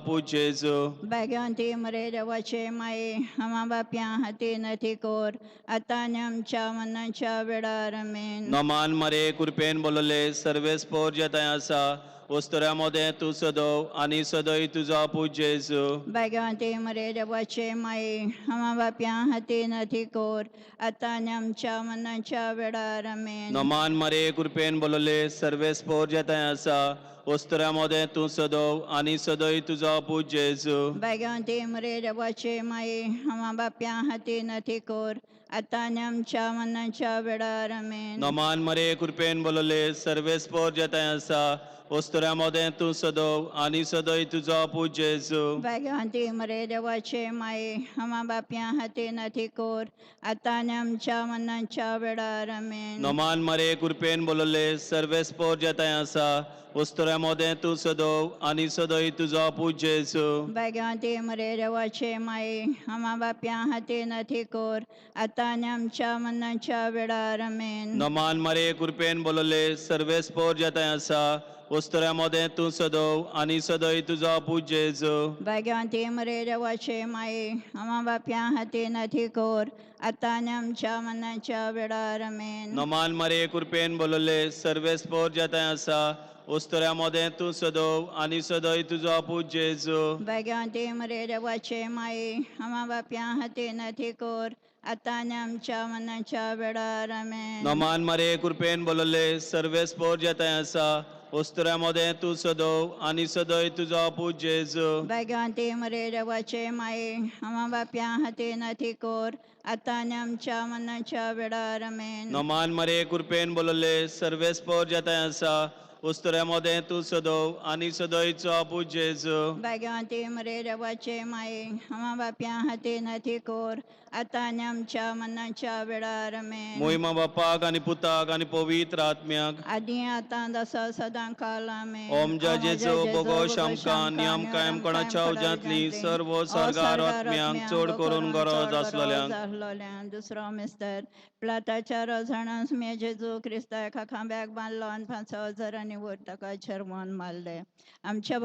पूज जेजू भाग्यवंती मरे देवाचे माये आम्हा बाप्या हाती नथी कोर आता आनी आमच्या मनाच्या वेळार आमेन. नमान मरे कृपेन बोलले सर्वेस पोर जेताय आसा वस्तुऱ्यामध्ये तू सदव आणि सदय तुझा पूज जेजू भाग्यवंती मरे देवाचे माये आम्हा बाप्या हाती नथी कोर आता आनी आमच्या मनाच्या वेळार आमेन. नमान मरे कृपेन बोलले सर्वेस पोर जेताय आसा वस्तुऱ्यामध्ये तू सदव आणि सदय तुझा पूज जेजू भाग्यवंती मरे देवाचे माये आम्हा बाप्या हाती नथी कोर आता आनी आमच्या मनाच्या वेळार आमेन. नमान मरे कृपेन बोलले सर्वेस पोर जेताय आसा वस्तुऱ्यामध्ये तू सदव आणि सदय तुझा पूज जेजू भाग्यवंती मरे देवाचे माये आम्हा बाप्या हाती नथी कोर आता आनी आमच्या मनाच्या वेळार आमेन. नमान मरे कृपेन बोलले सर्वेस पोर जेताय आसा वस्तुऱ्यामध्ये तू सदव आणि सदय तुझा पूज जेजू भाग्यवंती मरे देवाचे माये आम्हा बाप्या हाती नथी कोर आता आनी आमच्या मनाच्या वेळार आमेन. नमान मरे कृपेन बोलले सर्वेस पोर जेताय आसा वस्तुऱ्यामध्ये तू सदव आणि सदय तुझा पूज जेजू भाग्यवंती मरे देवाचे माये आम्हा बाप्या हाती नथी कोर आता आनी आमच्या मनाच्या वेळार आमेन. नमान मरे कृपेन बोलले सर्वेस पोर जेताय आसा वस्तुऱ्यामध्ये तू सदव आणि सदय तुझा पूज जेजू भाग्यवंती मरे देवाचे माये आम्हा बाप्या हाती नथी कोर आता आनी आमच्या मनाच्या वेळार आमेन. नमान मरे कृपेन बोलले सर्वेस पोर जेताय आसा वस्तुऱ्यामध्ये तू सदव आणि सदय तुझा पूज जेजू भाग्यवंती मरे देवाचे माये आम्हा बाप्या हाती नथी कोर आता आनी आमच्या मनाच्या वेळार आमेन. नमान मरे कृपेन बोलले सर्वेस पोर जेताय आसा वस्तुऱ्यामध्ये तू सदव आणि सदयचा पूज जेजू भाग्यवंती मरे देवाचे माये आम्हा बाप्या हाती नथी कोर आता आनी आमच्या मनाच्या वेळार आमेन. मोहिमा बापाक आणि पुताक आणि पवित्र आत्म्याक आदी आता दसा सदां काल आमेन. ओम जय जेजू बोगोश आमकां नियम कायम कोणाच्या उज्यांतली सर्व सरगार आत्म्यांक चड करून गरज आसलेल्यांक दुसरो मिस्टर प्लाताच्या रोजाणांस मे जेजू क्रिस्ता एका खांब्याक बांदलो आनी 5,000 आनी वयर ताका शर्मोन मारले. आमच्या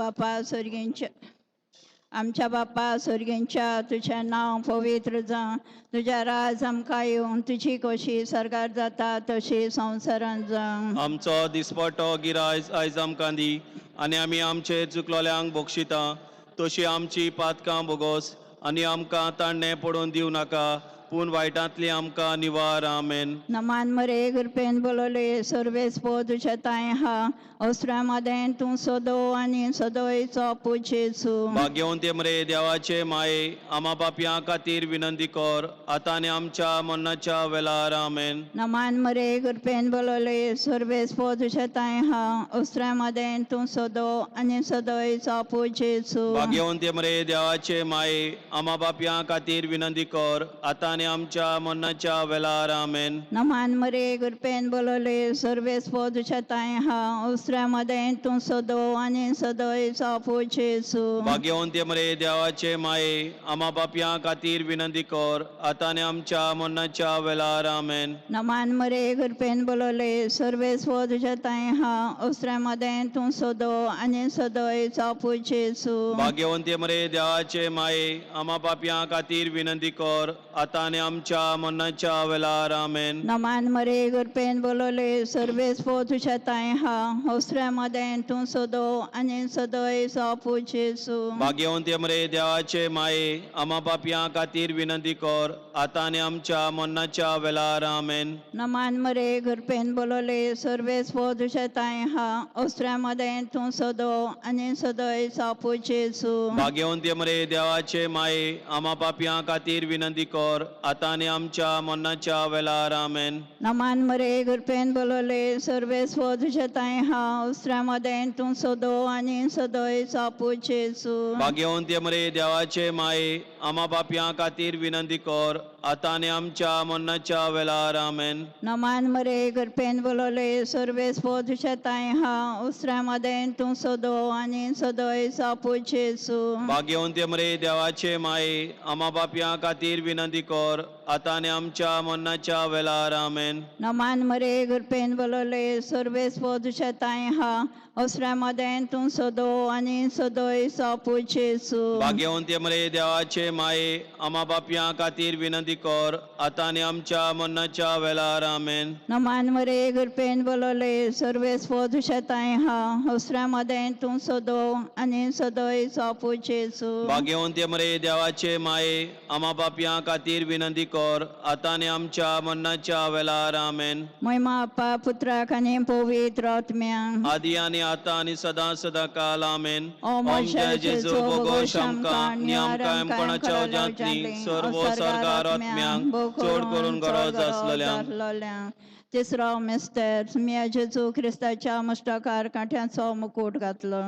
बापा सुर्गींच्या तुझें नांव पवित्र जावं, तुझें राज आमकां येवं, तुजी कशी सरकार जाता तशी संवसारांत जावं. आमचो दिसपट्टो गिरायज आयज आमकां दी आनी आमी आमचे चुकलोल्यांक बक्षिता तशी आमची पातकां बोगोस आनी आमकां ताणें पडून दिवं नाका पूण वायटांतली आमकां निवार आमेन. नमान मरे कृपेन बोलले सर्वेस पो तुझे ताय हा अस्त्रा मदें तूं सदो आनी सदोयचो पूज जेजू भाग्यवंते मरे देवाचे माये आमा पापयां खातीर विनंती कर आतां आनी आमच्या मरणाच्या वेळार आमेन. नमान मरे कृपेन बोलले सर्वेस पो तुझे ताय हा अस्त्रा मदें तूं सदो आनी सदोयचो पूज जेजू भाग्यवंते मरे देवाचे माये आमा पापयां खातीर विनंती कर आतां आनी आमच्या मरणाच्या वेळार आमेन. नमान मरे कृपेन बोलले सर्वेस पो तुझे ताय हा अस्त्रा मदें तूं सदो आनी सदोयचो पूज जेजू भाग्यवंते मरे देवाचे माये आमा पापयां खातीर विनंती कर आतां आनी आमच्या मरणाच्या वेळार आमेन. नमान मरे कृपेन बोलले सर्वेस पो तुझे ताय हा अस्त्रा मदें तूं सदो आनी सदोयचो पूज जेजू भाग्यवंते मरे देवाचे माये आमा पापयां खातीर विनंती कर आतां आनी आमच्या मरणाच्या वेळार आमेन. नमान मरे कृपेन बोलले सर्वेस पो तुझे ताय हा अस्त्रा मदें तूं सदो आनी सदोयचो पूज जेजू भाग्यवंते मरे देवाचे माये आमा पापयां खातीर विनंती कर आतां आनी आमच्या मरणाच्या वेळार आमेन. नमान मरे कृपेन बोलले सर्वेस पो तुझे ताय हा अस्त्रा मदें तूं सदो आनी सदोयचो पूज जेजू भाग्यवंते मरे देवाचे माये आमा पापयां खातीर विनंती कर आतां आनी आमच्या मरणाच्या वेळार आमेन. नमान मरे कृपेन बोलले सर्वेस पो तुझे ताय हा अस्त्रा मदें तूं सदो आनी सदोयचो पूज जेजू भाग्यवंते मरे देवाचे माये आमा पापयां खातीर विनंती कर आतां आनी आमच्या मरणाच्या वेळार आमेन. नमान मरे कृपेन बोलले सर्वेस पो तुझे ताय हा अस्त्रा मदें तूं सदो आनी सदोयचो पूज जेजू भाग्यवंते मरे देवाचे माये आमा पापयां खातीर विनंती कर आतां आनी आमच्या मरणाच्या वेळार आमेन. नमान मरे गुरपेन बोलोले सर्वेस पोदुशा ताई हा ओसऱ्यामध्ये तू सोदो आणि सोदोय सोपू जेसू. भाग्यवंती मरे देवाचे माये आम्हा बापया खातीर विनंती कर आतां आनी आमच्या मरणाच्या वेळार आमेन. नमान मरे गुरपेन बोलोले सर्वेस पोदुशा ताई हा ओसऱ्यामध्ये तू सोदो आणि सोदोय सोपू जेसू. भाग्यवंती मरे देवाचे माये आम्हा बापया खातीर विनंती कर आतां आनी आमच्या मरणाच्या वेळार आमेन. महिमा अप्पा पुत्राक आणि पवित्र आत्म्यांक आदि आनी आतां आनी सदां सदां काल आमेन. ओम जय जेजू बोगोश आमकां नियमकायम कोणाच्या उज्यांतली सर्व सरकार आत्म्यांक चड करून गरज आसलेल्या. तिसरो मिस्टर मी जेजू क्रिस्ताच्या मस्तकार कांठ्याचो मुकुट घातलो.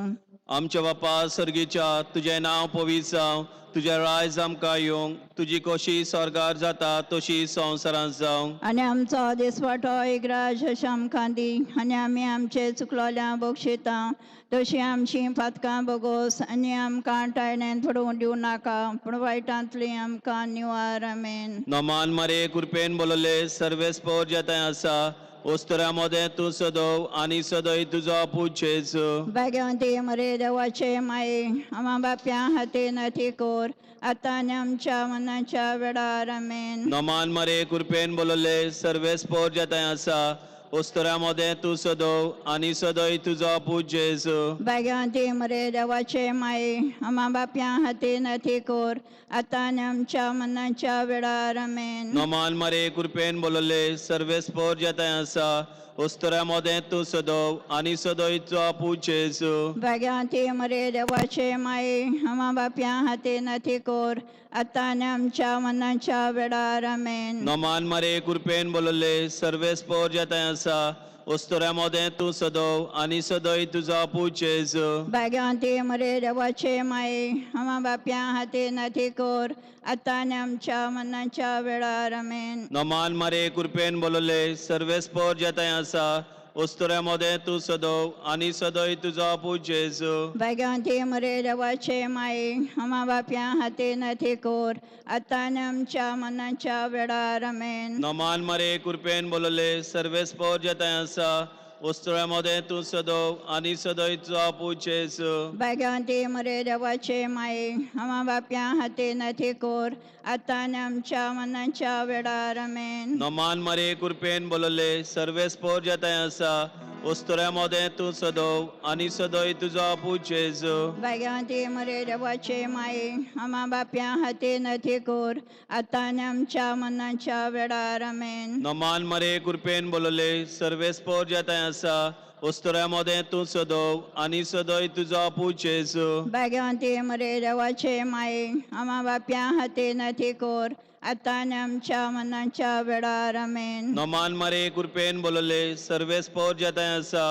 आमच्या बापा सर्गीच्या तुझें नांव पवित्र जावं, तुझें रायज आमकां येवंक, तुजी कशी स्वर्गार जाता तशी संवसारांत जावं. आणि आमचो दिसवाटो इग्राज अशें आमकां दी आनी आमी आमचे चुकलोल्यां बक्षिता तशी आमची पातकां बोगोस आनी आमकां टायण्यान पडूंक दिवं नाका पूण वायटांतली आमकां निवार. आमेन. नमान मरे कृपेन बोलले सर्वेस्पोर जेताय आसा ओस्तऱ्यामध्ये तूं सदव आनी सदय तुजो पूज जेजू. भाग्यवंती मरे देवाचे माये आम्हा बाप्या हातीन अती कोर आतां आनी आमच्या मनाच्या वेळार. आमेन. नमान मरे कृपेन बोलले सर्वेस्पोर जेताय आसा ओस्तऱ्यामध्ये तूं सदव आनी सदय तुजो पूज जेजू. भाग्यवंती मरे देवाचे माये आम्हा बाप्या हातीन अती कोर आतां आनी आमच्या मनाच्या वेळार. आमेन. नमान मरे कृपेन बोलले सर्वेस्पोर जेताय आसा ओस्तऱ्यामध्ये तूं सदव आनी सदय तुजो पूज जेजू. भाग्यवंती मरे देवाचे माये आम्हा बाप्या हातीन अती कोर आतां आनी आमच्या मनाच्या वेळार. आमेन. नमान मरे कृपेन बोलले सर्वेस्पोर जेताय आसा ओस्तऱ्यामध्ये तूं सदव आनी सदय तुजो पूज जेजू. भाग्यवंती मरे देवाचे माये आम्हा बाप्या हातीन अती कोर आतां आनी आमच्या मनाच्या वेळार. आमेन. नमान मरे कृपेन बोलले सर्वेस्पोर जेताय आसा ओस्तऱ्यामध्ये तूं सदव आनी सदय तुजो पूज जेजू. भाग्यवंती मरे देवाचे माये आम्हा बाप्या हातीन अती कोर आतां आनी आमच्या मनाच्या वेळार. आमेन. नमान मरे कृपेन बोलले सर्वेस्पोर जेताय आसा ओस्तऱ्यामध्ये तूं सदव आनी सदय तुजो पूज जेजू. भाग्यवंती मरे देवाचे माये आम्हा बाप्या हातीन अती कोर आतां आनी आमच्या मनाच्या वेळार. आमेन. नमान मरे कृपेन बोलले सर्वेस्पोर जेताय आसा ओस्तऱ्यामध्ये तूं सदव आनी सदय तुजो पूज जेजू. भाग्यवंती मरे देवाचे माये आम्हा बाप्या हातीन अती कोर आतां आनी आमच्या मनाच्या वेळार. आमेन. नमान मरे कृपेन बोलले सर्वेस्पोर जेताय आसा ओस्तऱ्यामध्ये तूं सदव आनी सदय तुजो पूज जेजू. भाग्यवंती मरे देवाचे माये आम्हा बाप्या हातीन अती कोर आतां आनी आमच्या मनाच्या वेळार. आमेन. नमान मरे कृपेन बोलले सर्वेस्पोर जेताय आसा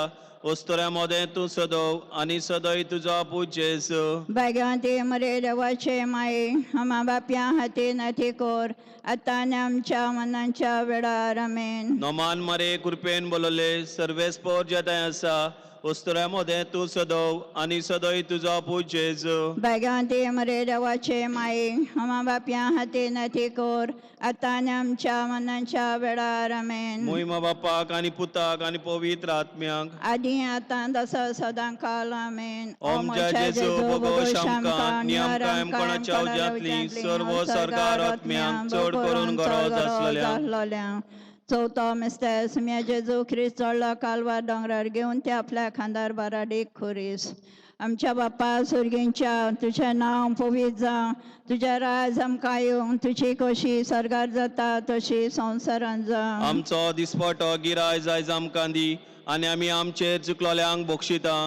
ओस्तऱ्यामध्ये तूं सदव आनी सदय तुजो पूज जेजू. भाग्यवंती मरे देवाचे माये आम्हा बाप्या हातीन अती कोर आतां आनी आमच्या मनाच्या वेळार. आमेन. नमान मरे कृपेन बोलले सर्वेस्पोर जेताय आसा ओस्तऱ्यामध्ये तूं सदव आनी सदय तुजो पूज जेजू. भाग्यवंती मरे देवाचे माये आम्हा बाप्या हातीन अती कोर आतां आनी आमच्या मनाच्या वेळार. आमेन. मोहिमा बापाक आनी पुताक आनी पवित्र आत्म्यांक आदी आतां दसा सदां काल. आमेन. ओम जय जेजू बोगोश आमकां नियम कायम कोणाच्या उज्यांतली सर्व सरकार आत्म्यांक चड करून गरज आसलेल्या. चवथो मिस्टर सुम्या जेजू ख्रिस्त चडलो कालवार दोंगरार घेवन ते आपल्या खांदार बाराडेक खोरीस. आमच्या बापा सुर्गींच्या तुझें नांव पवित्र जावं, तुझें राज आमकां येवंक, तुजी कशी स्वर्गार जाता तशी संवसारांत जावं. आमचो दिसपटो गिराय आयज आमकां दी आनी आमी आमचेर चुकलोल्यांक बक्षिता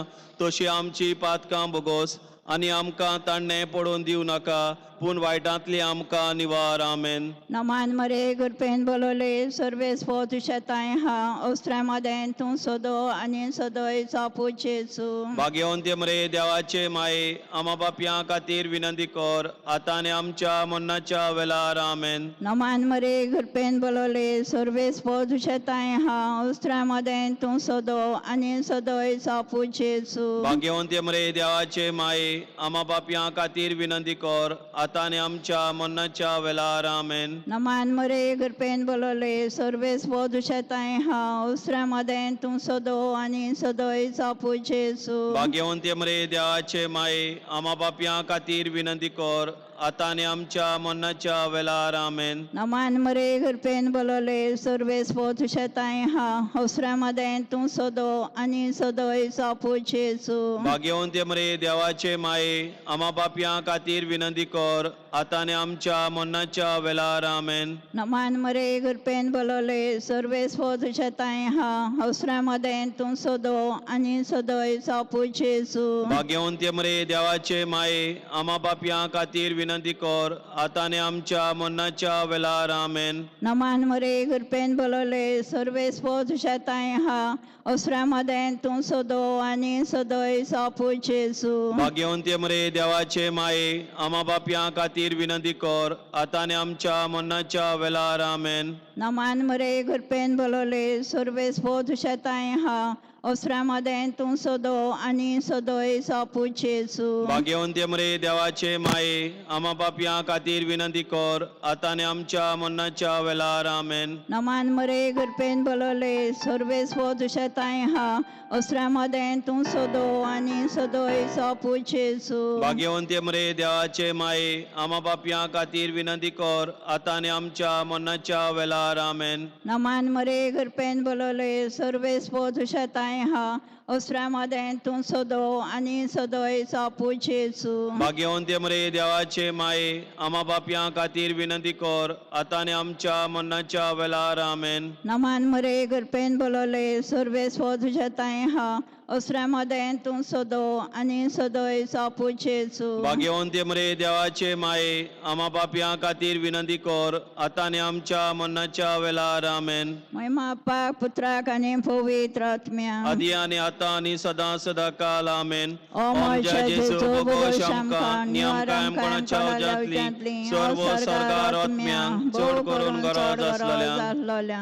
तशी आमची पातकां बोगोस आनी आमकां ताणें पडून दिवं नाका पूण वायटांतली आमकां निवार. आमेन. नमान मरे गुरपेन बोलोले सर्वेस तुशेताय हा ओस्त्र्यामध्ये तूं सोदो आनी सदोय चापू जेजू. भाग्यवंती मरे देवाचे माये आम्हा बापया खातीर विनंती कर आतां आनी आमच्या मरणाच्या वेळार. आमेन. नमान मरे गुरपेन बोलोले सर्वेस तुशेताय हा ओस्त्र्यामध्ये तूं सोदो आनी सदोय चापू जेजू. भाग्यवंती मरे देवाचे माये आम्हा बापया खातीर विनंती कर आतां आनी आमच्या मरणाच्या वेळार आमेन. नमान मरे कृपेन बोलोले सर्वेस बोधुशेताय हांव उसरामदें तूं सदो आनी सदोय चापूचेसू. भाग्यवंती मरे देवाचे माये आम्हा पापयां खातीर विनंती कर आतां आनी आमच्या मरणाच्या वेळार आमेन. नमान मरे कृपेन बोलोले सर्वेस बोधुशेताय हांव उसरामदें तूं सदो आनी सदोय चापूचेसू. भाग्यवंती मरे देवाचे माये आम्हा पापयां खातीर विनंती कर आतां आनी आमच्या मरणाच्या वेळार आमेन. नमान मरे कृपेन बोलोले सर्वेस बोधुशेताय हांव उसरामदें तूं सदो आनी सदोय चापूचेसू. भाग्यवंती मरे देवाचे माये आम्हा पापयां खातीर विनंती कर आतां आनी आमच्या मरणाच्या वेळार आमेन. नमान मरे कृपेन बोलोले सर्वेस बोधुशेताय हांव उसरामदें तूं सदो आनी सदोय चापूचेसू. भाग्यवंती मरे देवाचे माये आम्हा पापयां खातीर विनंती कर आतां आनी आमच्या मरणाच्या वेळार आमेन. नमान मरे कृपेन बोलोले सर्वेस बोधुशेताय हांव उसरामदें तूं सदो आनी सदोय चापूचेसू. भाग्यवंती मरे देवाचे माये आम्हा पापयां खातीर विनंती कर आतां आनी आमच्या मरणाच्या वेळार आमेन. नमान मरे कृपेन बोलोले सर्वेस बोधुशेताय हांव उसरामदें तूं सदो आनी सदोय चापूचेसू. भाग्यवंती मरे देवाचे माये आम्हा पापयां खातीर विनंती कर आतां आनी आमच्या मरणाच्या वेळार आमेन. नमान मरे कृपेन बोलोले सर्वेस बोधुशेताय हांव उसरामदें तूं सदो आनी सदोय चापूचेसू. भाग्यवंती मरे देवाचे माये आम्हा पापयां खातीर विनंती कर आतां आनी आमच्या मरणाच्या वेळार आमेन. नमान मरे कृपेन बोलोले सर्वेस बोधुशेताय हांव उसरामदें तूं सदो आनी सदोय चापूचेसू. भाग्यवंती मरे देवाचे माये आम्हा पापयां खातीर विनंती कर आतां आनी आमच्या मरणाच्या वेळार आमेन. महिमा बापाक पुत्राक आनी पवित्र आत्म्याक आदी आनी आतां आनी सदां सदां काल आमेन. ओ म्हज्या जेजू बोगोश आमकां नियम कायम कोणाच्या उज्यांतली सर्व सरकार आत्म्यांक चड करून गरज आसलेल्या.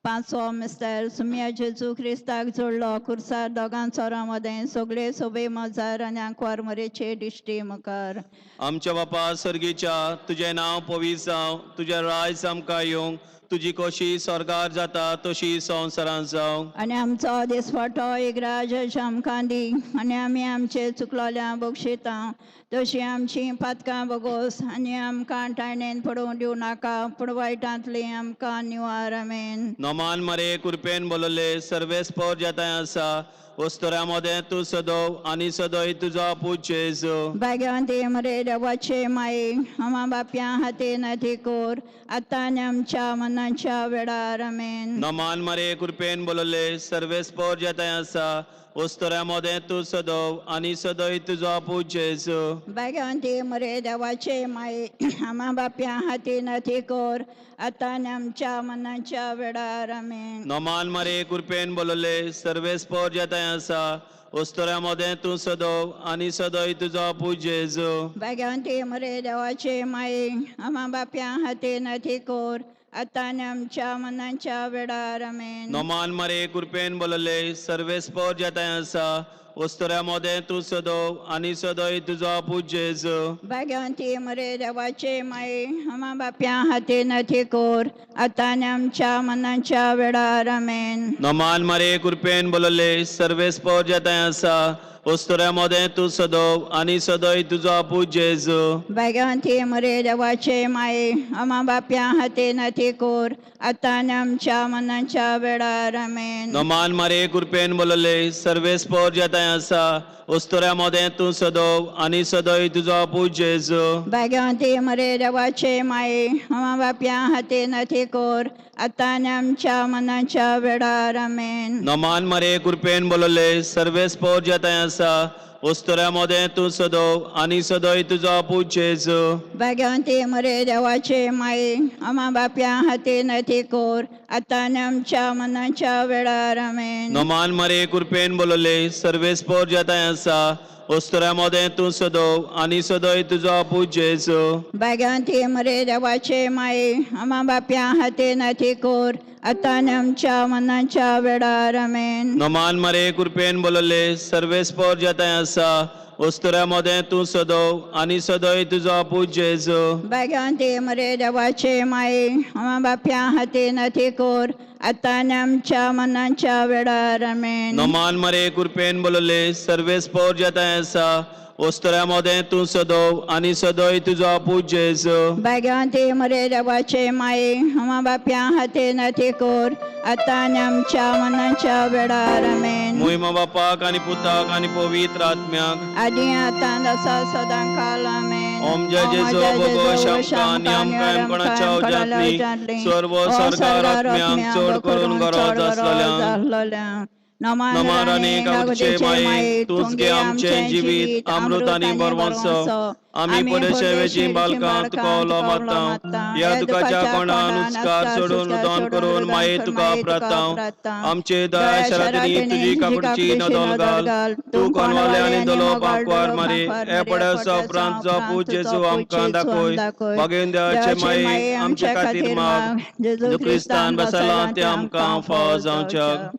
पांचवो मिस्टर सुम्या जेजू क्रिस्ताक जोडलो खुर्सार दोगां चोरां मदें सगळे सोबे मजार आनी आंकवार मरेचे दिश्टी मुखार. आमच्या बापा सर्गीच्या तुझें नांव पवित्र जावं, तुजें राज आमकां येवंक, तुजी कशी स्वर्गार जाता तशी संवसारांत जावं. आनी आमचो दिसपटो एक राज आमकां दी आनी आमी आमचे चुकलोल्यां बक्षिता तशी आमची पातकां बगोस आनी आमकां टायणेन पडोवंक दिवं नाका पूण वायटांतली आमकां निवार. आमेन. नोमान मरे कृपेन बोलले सर्वेस्पर जेताय आसा वस्तुऱ्या मदें तूं सदोव आनी सदोय तुजो पूज जेजू. भाग्यवंती मरे देवाचे माये आमा बापया हातीन ती कोर आतां आनी आमच्या मनाच्या वेळार. आमेन. नोमान मरे कृपेन बोलले सर्वेस्पर जेताय आसा वस्तुऱ्या मदें तूं सदोव आनी सदोय तुजो पूज जेजू. भाग्यवंती मरे देवाचे माये आमा बापया हातीन ती कोर आतां आनी आमच्या मनाच्या वेळार. आमेन. नोमान मरे कृपेन बोलले सर्वेस्पर जेताय आसा वस्तुऱ्या मदें तूं सदोव आनी सदोय तुजो पूज जेजू. भाग्यवंती मरे देवाचे माये आमा बापया हातीन ती कोर आतां आनी आमच्या मनाच्या वेळार. आमेन. नोमान मरे कृपेन बोलले सर्वेस्पर जेताय आसा वस्तुऱ्या मदें तूं सदोव आनी सदोय तुजो पूज जेजू. भाग्यवंती मरे देवाचे माये आमा बापया हातीन ती कोर आतां आनी आमच्या मनाच्या वेळार. आमेन. नोमान मरे कृपेन बोलले सर्वेस्पर जेताय आसा वस्तुऱ्या मदें तूं सदोव आनी सदोय तुजो पूज जेजू. भाग्यवंती मरे देवाचे माये आमा बापया हातीन ती कोर आतां आनी आमच्या मनाच्या वेळार. आमेन. नोमान मरे कृपेन बोलले सर्वेस्पर जेताय आसा वस्तुऱ्या मदें तूं सदोव आनी सदोय तुजो पूज जेजू. भाग्यवंती मरे देवाचे माये आमा बापया हातीन ती कोर आतां आनी आमच्या मनाच्या वेळार. आमेन. नोमान मरे कृपेन बोलले सर्वेस्पर जेताय आसा वस्तुऱ्या मदें तूं सदोव आनी सदोय तुजो पूज जेजू. भाग्यवंती मरे देवाचे माये आमा बापया हातीन ती कोर आतां आनी आमच्या मनाच्या वेळार. आमेन. नोमान मरे कृपेन बोलले सर्वेस्पर जेताय आसा वस्तुऱ्या मदें तूं सदोव आनी सदोय तुजो पूज जेजू. भाग्यवंती मरे देवाचे माये आमा बापया हातीन ती कोर आतां आनी आमच्या मनाच्या वेळार. आमेन. नोमान मरे कृपेन बोलले सर्वेस्पर जेताय आसा उस्तऱ्यामध्ये तू सदव आणि सदय तुझा पूज जेजू भाग्यवंती मरे देवाचे माये आम्हा बाप्या हाती नथी कोर आता आणि आमच्या मनाच्या वेळार आमेन. नमान मरे कृपेन बोलले सर्वेस पोर जताय असा उस्तऱ्यामध्ये तू सदव आणि सदय तुझा पूज जेजू भाग्यवंती मरे देवाचे माये आम्हा बाप्या हाती नथी कोर आता आणि आमच्या मनाच्या वेळार आमेन. मोहिमा बापाक आणि पुताक आणि पवित्र आत्म्याक आधी आता असा सदां काल आमेन. ओम जय जेजू भगो शमका नियम कोणाच्या उजातली सर्व सरकार आत्म्यांक चोड करून गरज असलेल्या नमाराने गावचे माये तूच घे आमचे जीवित अमृत आणि बरवंस आम्ही पडसेवेची बालकां तुका मागता या तुकाच्या कोणान उचकार सोडून उदान करून माये तुका प्रार्थना आमचे दया शरातनी तुझी काकडची नदल घाल तू कोणवाले आणि दलो पाकवार मारे ए पडस उपरांत जो पूज जेजू आमकां दाखोय मागेन देवाचे माये आमचे खातीर माग जो क्रिस्तान बसला ते आमकां फाव जावच्याक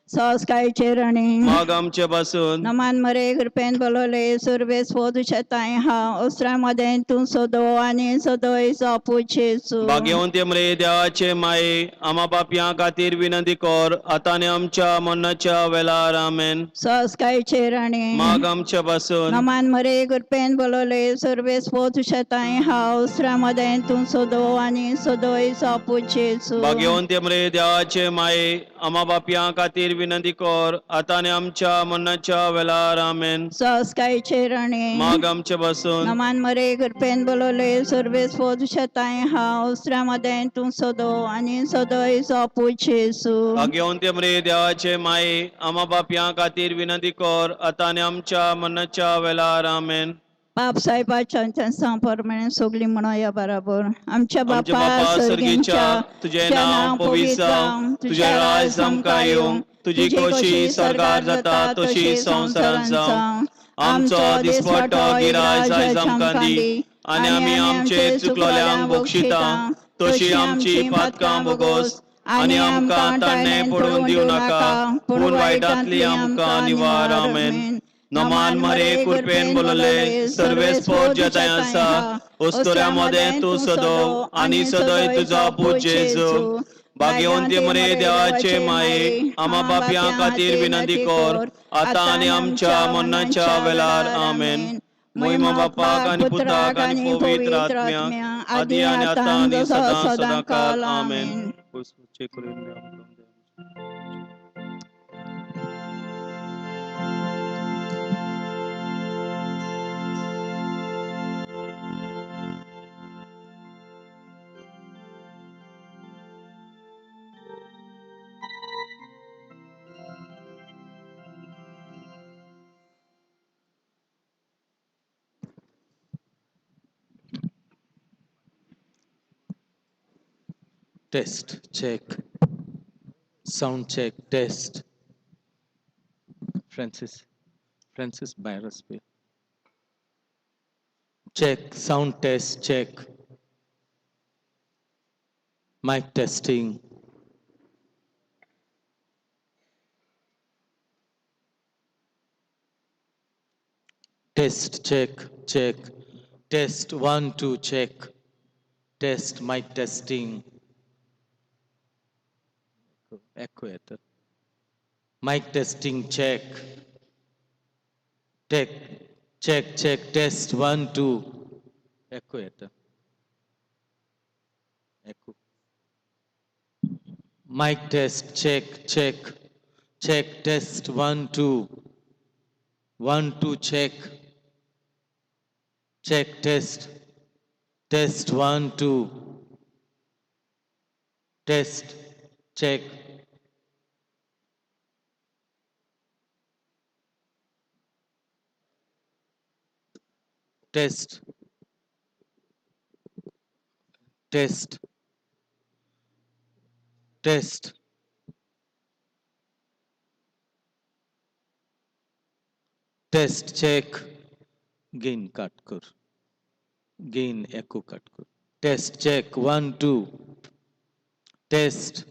संस्काळचे रणी माग आमचे पासून नमान मरे कृपेन बोलवले सुरवेस फोदू शेताय हा ओस्त्रामध्ये तू सोदो आणि सोदोय सोपूचेसू भाग्यवंती मरे देवाचे माये आम्हा पापयां खातीर विनंती कर आता आणि आमच्या मरणाच्या वेळार आमेन संस्काळचे रणी माग आमच्या पासून नमान मरे कृपेन बोलवले सुरवेस फोदू शेताय हा ओस्त्रामध्ये तू सोदो आणि सोदोय सोपूचेसू भाग्यवंती मरे देवाचे माये आम्हा पापयां खातीर विनंती कर आता आणि आमच्या मरणाच्या वेळार आमेन संस्काळचे रणी माग आमच्या पासून नमान मरे कृपेन बोलवले सर्वेस फोदू शेताय हा ओस्त्रामध्ये तू सोदो आणि सोदोय सोपूचेसू भाग्यवंती मरे देवाचे माये आम्हा पापयां खातीर विनंती कर आता आणि आमच्या मरणाच्या वेळार आमेन पाप साहेबाच्या सांपरमेण सोगली म्हणो या बरोबर आमच्या आमचे बापा बापा सर्गींच्या सर्गीच्या तुझे नाव पवित्र जावं, तुझे राज समका येवं, तुझी खोशी सरकार जाता तशी संसारात जावं. आमचो दिसपट्टो गिराय आयज आमकां दी आणि आमी आमचे चुकलोल्यांक बक्षिता तशी आमची पातकां बोगोस आणि आमकां ताणे पडून दिव नाका पूण वायटांतली आमकां निवार आमेन नमान मरे कृपेन बोलले सर्वेस पोट जताय आसा उस्तोऱ्यामध्ये तू सदो आणि सदय तुझा पूज जेजू भाग्यवंती मरे देवाचे माये आम्हा बापयां खातीर विनंती कर आता आणि आमच्या मरणाच्या वेळार आमेन महिमा बापाक आणि पुताक आणि पवित्र आत्म्याक आदी आणि आता आणि सदा काल आमेन Test, check. Sound check, test. Francis Byrosby. Check, sound test, check. Mic testing. Test, check, check. Test, 1, 2, check. Test, mic testing. Echo येतं. Mic testing, check. Check, check, check, test, 1, 2. Echo येतं. Echo. Mic test, check, check. Check, test, 1, 2. 1, 2, check. Check, test. Test, 1, 2. Test, check. Test. Test. Test. Test, check. Gain cut कर. Gain echo cut कर. Test, check. 1, 2. Test.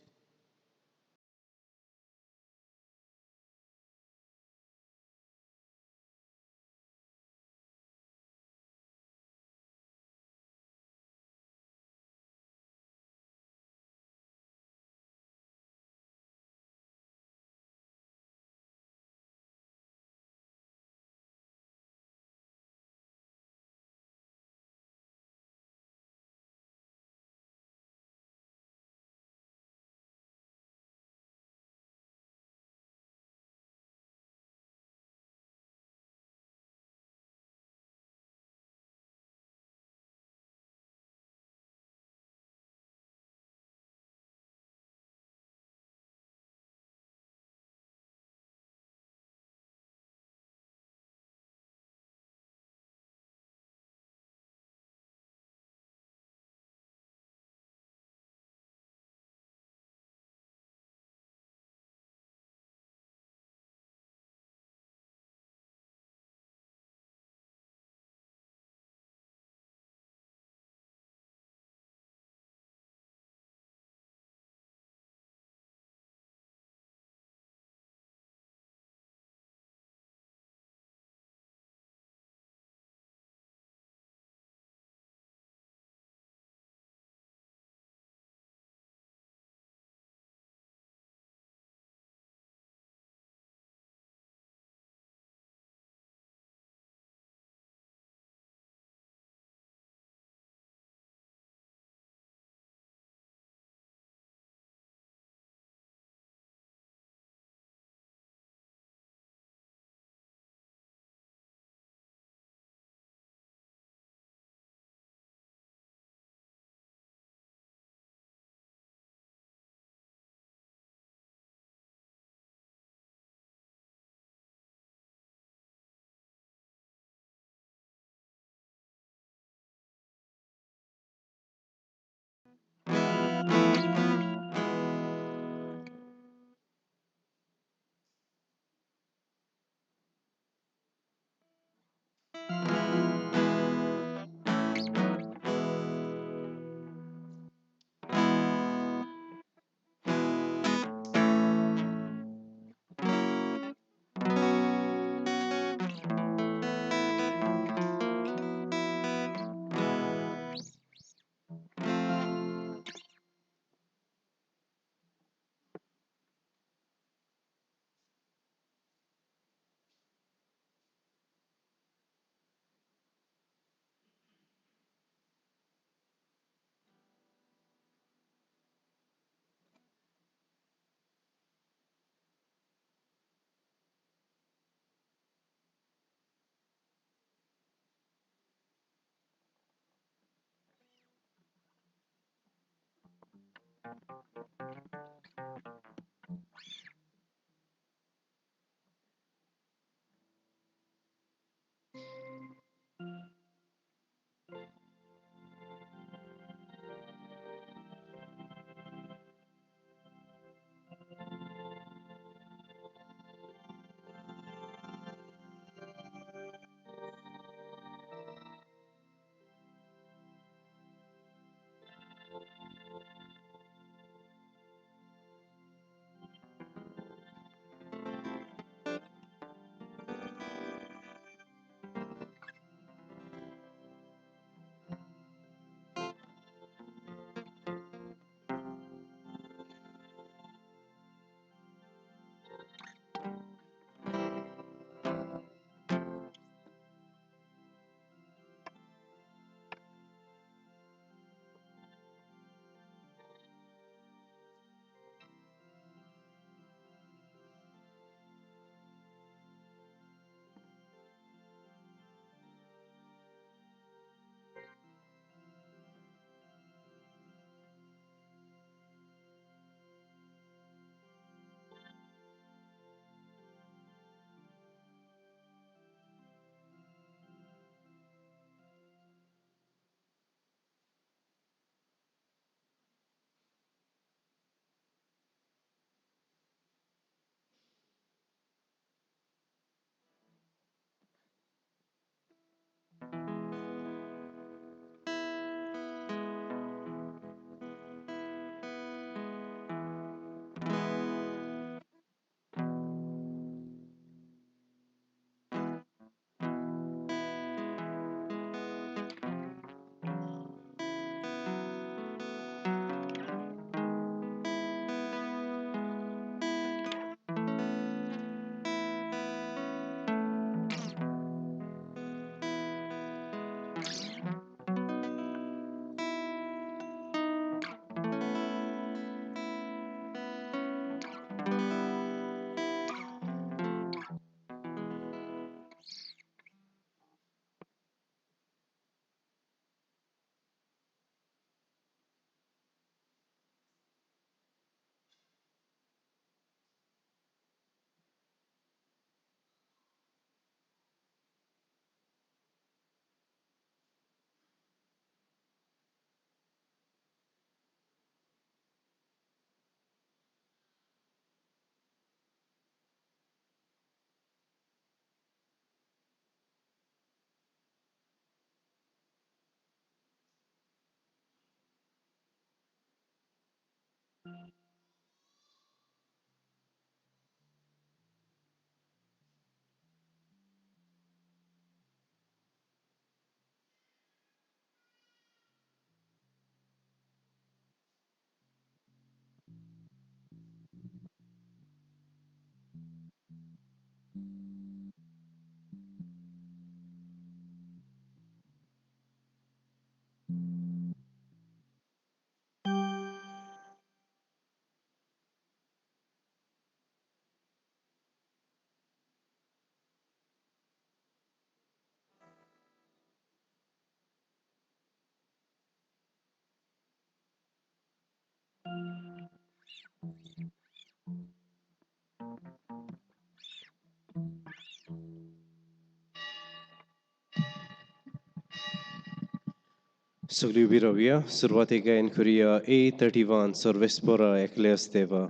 सगळी उभी राहूया. सुरुवातीक गायन करूया A31 सर्वेस्पोरा एकल्यास देवा.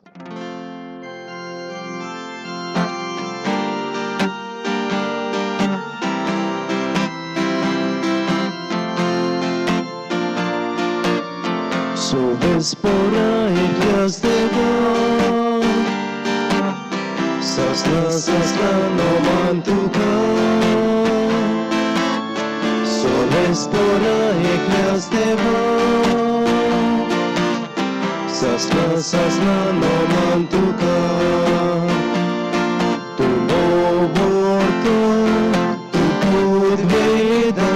सर्वेस्पोरा eklias deva, sasna noman tuka. सर्वेस्पोरा eklias deva, sasna noman tuka. Tu movorka, tu podveda,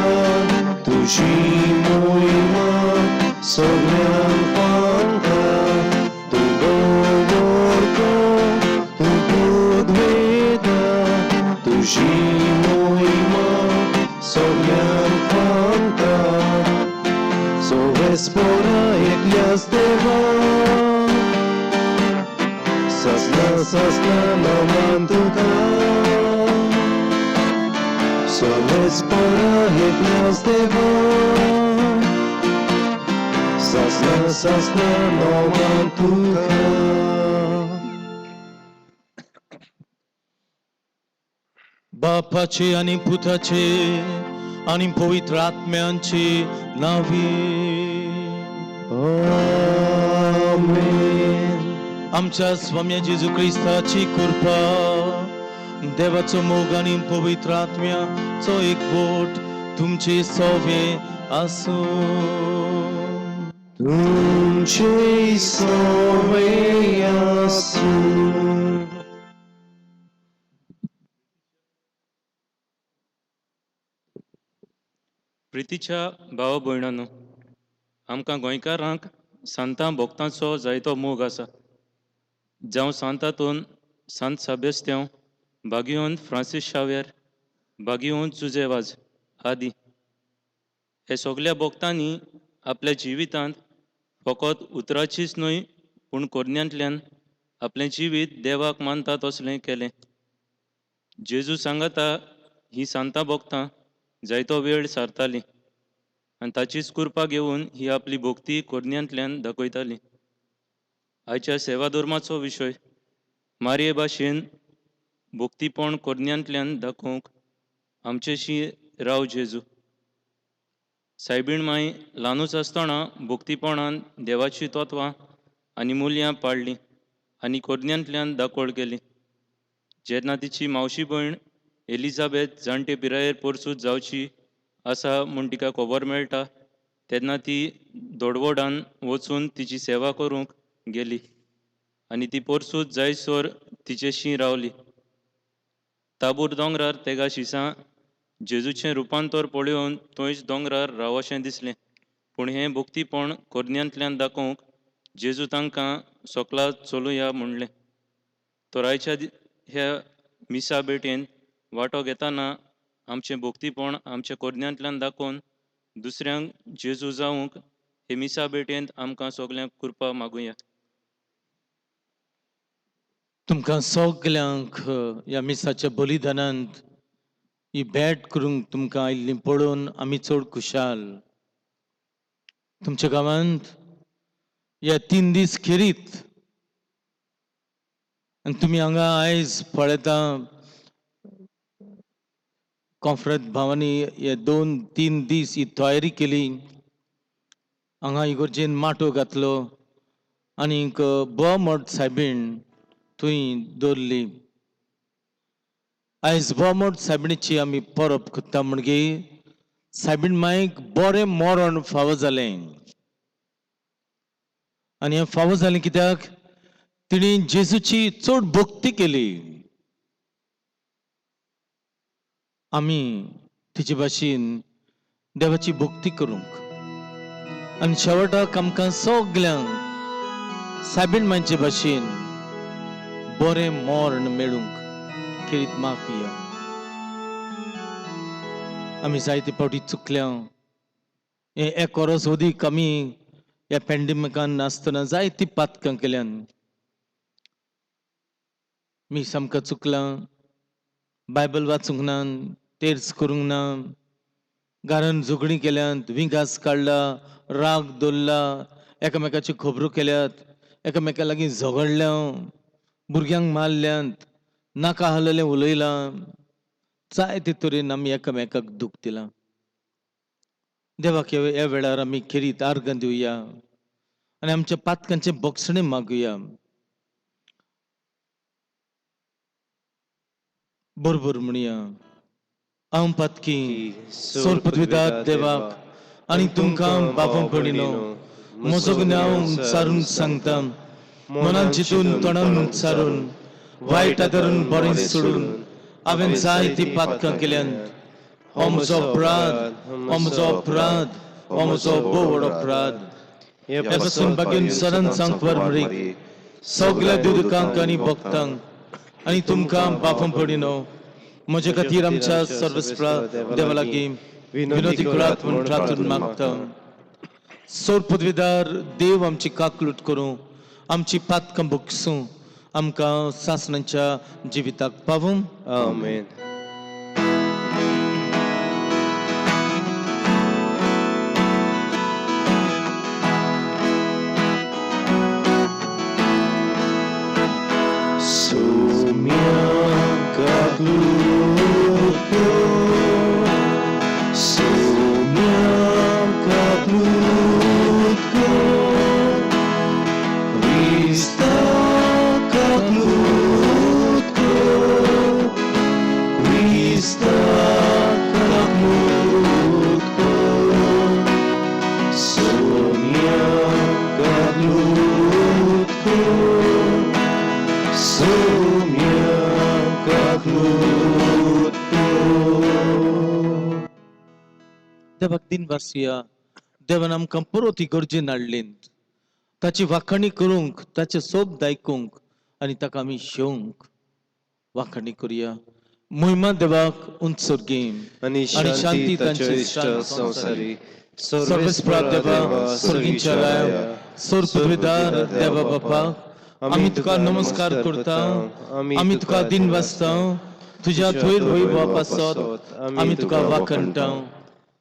tu shimoima. Sognam Panta, tu govorko, tu podveda, tu shimoima, sognam Panta, Sovespora eklias deva, sasna namantuka, Sovespora eklias deva, Sasna nomantuka. बापाचे आणि पुताचे आणि पवित्र आत्म्यांचे नावे. Amen. आमच्या स्वामी जेजू ख्रिस्ताची कृपा, देवाचो मोग आणि पवित्र आत्म्याचो एकवट तुमचे सोवे आसो. तुमचे सोवे आसू. प्रितीच्या भावा भयणांनो, आमकां गोंयकारांक सांतां भोगतांचो जायतो मोग आसा. जावं सांतातून सांत साबेस्त्यांव, बागयोन फ्रांसीस शावेर, बागयोन जुजेवाज आदी. हे सगळ्या भोगतांनी आपल्या जिवितांत फकत उतराचीच न्हय पूण कोरण्यांतल्यान आपलें जिवीत देवाक मानता तसलें केलें. जेजू सांगता ही सांतां भोगतां जायतो वेळ सारताली आनी ताचीच कृपा घेवन ही आपली भोगती कोरण्यांतल्यान दाखयताली. आयच्या सेवा धर्माचो विशय मारये भाशेन भोगतीपण कोरण्यांतल्यान दाखोवंक आमचेशी राव जेजू. सायबीण माई ल्हानूच आसतना भोगतीपणान देवाची तत्वां आनी मुल्यां पाळ्ळीं आनी कोरण्यांतल्यान दाखोळ केली. जेन्ना तिची मावशी भयण एलिझाबेथ जाणटे पिरायेर पोरसूत जावची आसा म्हूण तिका खबर मेळटा तेन्ना ती दोडवोडान वचून तिची सेवा करूंक गेली आनी ती पोरसूत जायसर तिचेशी रावली. ताबूर दोंगरार तेगा शिसां जेजूचें रुपांतर पळोवन थंयच दोंगरार रावशें दिसलें. पूण हें भोगतीपण कोरण्यांतल्यान दाखोवंक जेजू तांकां सोकला चलुया म्हणलें. तर आयच्या ह्या मिसा भेटेन वांटो घेतना आमचें भोगतीपण आमच्या कोरण्यांतल्यान दाखोवन दुसऱ्यांक जेजू जावंक हे मिसा भेटेंत आमकां सगल्यांक कृपा मागुया. तुमकां सगल्यांक ह्या मिसाच्या बलिदानांत ही भेट करूंक तुमकां आयिल्लीं पळोवन आमी चड खुशाल. तुमच्या गांवांत ह्या 3 दीस खेरीत आनी तुमी हांगा आयज पळयता कॉन्फरन्स भावांनी हे 2-3 दीस ही तयारी केली. हांगा इगर्जेन माटो घातलो आनीक बोमोट सायबीण थंय दवरली. आयज बोमोट सायबिणीची आमी परब करता म्हणजे सायबीण मायक बरें मरण फावो जालें. आनी हें फावो जालें कित्याक तिणी जेजूची चड भक्ती केली. आमी तिचे भाशेन देवाची भक्ती करूंक आनी शेवटाक आमकां सगल्यांक सायबीण मांचे भाशेन बरें मरण मेळूंक खेरीत मागुया. आमी जायते फावटी चुकल्या. हे एक वर्स अदीक आमी ह्या पॅन्डेमिकान आसतना जायती पातकां केल्यान. मी सामको चुकलां. बायबल वाचूंक ना, तेर्स करूंक ना, घरान झगडीं केल्यात, विंगास काडला, राग दवरला, एकामेकाच्यो खबरो केल्यात, एकामेका लागीं झगडल्या, भुरग्यांक मारल्यात, नाका आहलेलें उलयलां. जायते तरेन आमी एकामेकाक दूख दिलां. देवाक ह्या वेळार आमी खेरीत आर्गां दिवया आनी आमच्या पातकांचें भक्षणें मागुया. बरोबर म्हणया. हांव पातकी सोर पदवीदार देवाक आनी तुमकां बाबा भयणीनो म्हजो गुन्यांव चारून सांगता. मनान चिंतून तोंडान उच्चारून वायट आदारून बरें सोडून हांवें जायती पातकां केल्यान. हो म्हजो अपराध, हो म्हजो अपराध, हो म्हजो भोव व्हड अपराध. हे पासून बागेन सदांच सांगत वरमरीक सगल्या दुदकांक आनी भक्तांक आनी तुमकां बाबा भयणीनो म्हजे खातीर आमच्या सर्वस्प्रा देवा लागीं विनोदी करात म्हूण प्रार्थना मागता. सोर पदवीदार देव आमची काकलूट करूं, आमची पातकां भोगसूं, आमकां सासणांच्या जिविताक पावूं. आमेन. देवाक दिन वासुया. देवान आमकां परत इगर्जेन हाडलीत. ताची वाखाणी करूंक, ताचे सोब आयकूंक आनी ताका आमी शेवंक वाखाणी करुया. महिमा देवाक उंच सर्गी आनी शांती ताचे इश्ट संवसारी. सर्वेस्परा देवा सर्गींच्या राया, सोर पदवीदार देवा बापाक आमी तुका नमस्कार करता. आमी तुका दिन वाचता. तुज्या थोयर वैभव आसत आमी तुका वाखणटा.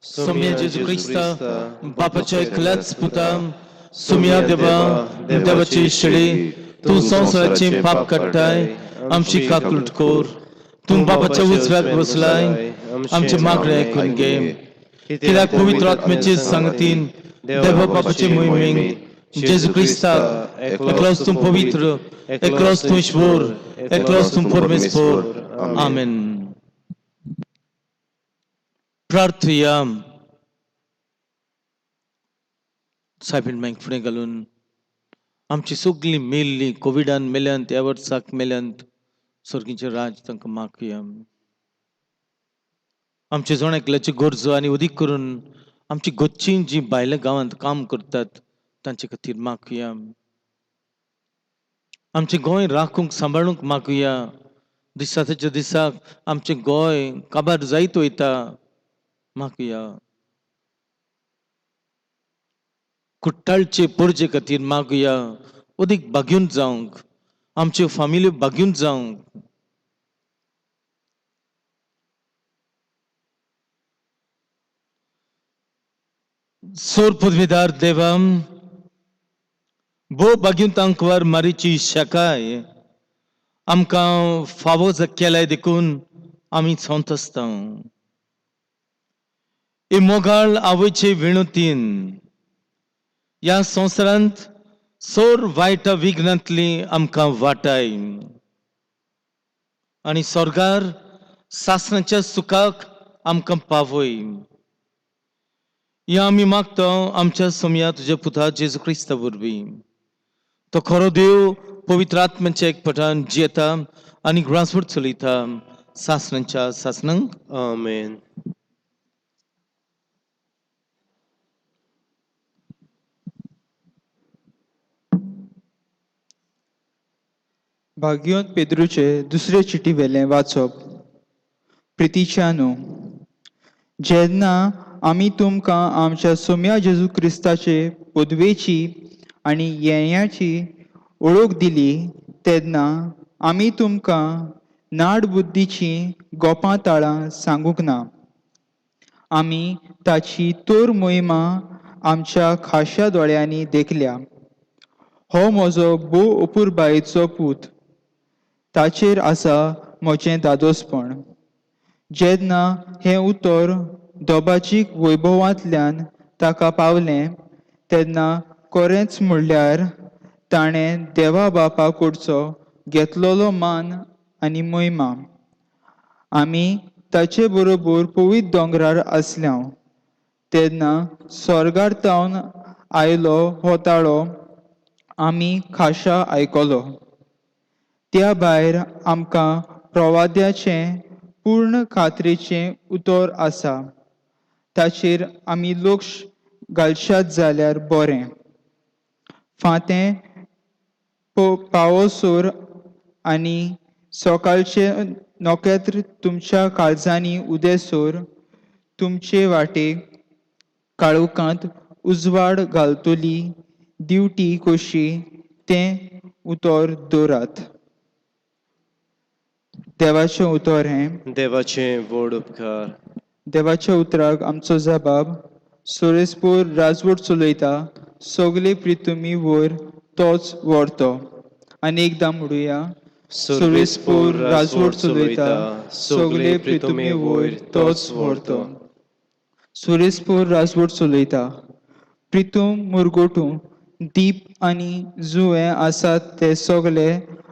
सोम्या जेजू क्रिस्ता बापाच्या एकल्याच पुता, सोम्या देवा देवाची इश्टडी, तूं संवसाराचें पाप काडटाय, आमची काकूट कोर. तूं बापाच्या उजव्याक बसलाय, आमचे मागणें आयकून घे. कित्याक पवित्र आत्म्याचे सांगतीन देवा बापाचे मोहिमेक जेजू क्रिस्ता एकलोच तूं पवित्र, एकलोच तूं ईश्वर, एकलोच तूं परमेश्वर. आमेन. प्रार्थया. सायबीण मांक फुडें घालून आमची सगळीं मेल्लीं कोविडान मेल्यांत, ह्या वर्साक मेल्यांत, सर्गीचें राज तांकां मागुया. आमचे जण एकल्याच्यो गरजो आनी अदीक करून आमची गोच्चीं जीं भायल्या गांवांत काम करतात तांचे खातीर मागुया. आमचें गोंय राखूंक सांबाळूंक मागुया. दिसाच्या दिसाक आमचें गोंय काबार जायत वयता मागुया. कुट्टाळचे परजे खातीर मागुया. अदीक बागून जावंक, आमच्यो फामिल्यो बागून जावंक. सोर पदवीदार देवा भोव बागून तांकवार मारीची शाकाय आमकां फावो केल्याय देखून आमी संतसता. हे मोगाळ आवयचे विणुतीन ह्या संवसारांत सोर वायटा विघ्नांतली आमकां वाटाय आनी स्वर्गार सासणाच्या सुखाक आमकां पावय. या आमी मागतो आमच्या सोम्या तुझ्या पुता जेजू क्रिस्ता वरवीं. तो खरो देव पवित्र आत्म्याच्या एकपटान जियेता आनी ग्रासवर चलयता सासणांच्या सासणांक. आमेन. भाग्योन पेद्रूचे दुसरे चिटी वेलें वाचप. प्रितीच्यानो, जेन्ना आमी तुमकां आमच्या सोम्या जेजू क्रिस्ताचे पदवेची आनी येण्याची ओळख दिली तेन्ना आमी तुमकां नाड बुद्धीची गोपां ताळां सांगूंक ना. आमी ताची तोर मोहिमा आमच्या खाशा दोळ्यांनी देखल्या. हो म्हजो भोव अपुरबायेचो पूत, ताचेर आसा म्हजें दादोसपण. जेन्ना हें उतर दोबाचीक वैभवांतल्यान ताका पावलें तेन्ना खरेंच म्हणल्यार ताणें देवा बापा कडचो घेतलोलो मान आनी मोहिमा. आमी ताचे बरोबर पवित्र दोंगरार आसल्या तेन्ना स्वर्गांतल्यान आयलो हो ताळो आमी खाशा आयकलो. त्या भायर आमकां प्रवाद्याचें पूर्ण खात्रेचें उतर आसा. ताचेर आमी लक्ष घालशात जाल्यार बरें. फातें पावसोर आनी सकाळचे नोकेत्र तुमच्या काळजांनी उदेसोर तुमचे वाटेक काळोखांत उजवाड घालतली दिवटी कशी तें उतर दवरात. देवाचें उतर हें. देवाचें व्हड उपकार. देवाच्या उतराक आमचो जबाब. सोरेस्पोर राजवट चलयता सगळे प्रितुमी वयर तोच व्हरतो. आनी एकदां म्हणुया. सोरेस्पोर राजवट चलयता सगळे प्रितुमी वयर तोच व्हरतो. सोरेस्पोर राजवट चलयता. प्रितूम मुरगोटू दीप आनी जुवे आसात ते सगळे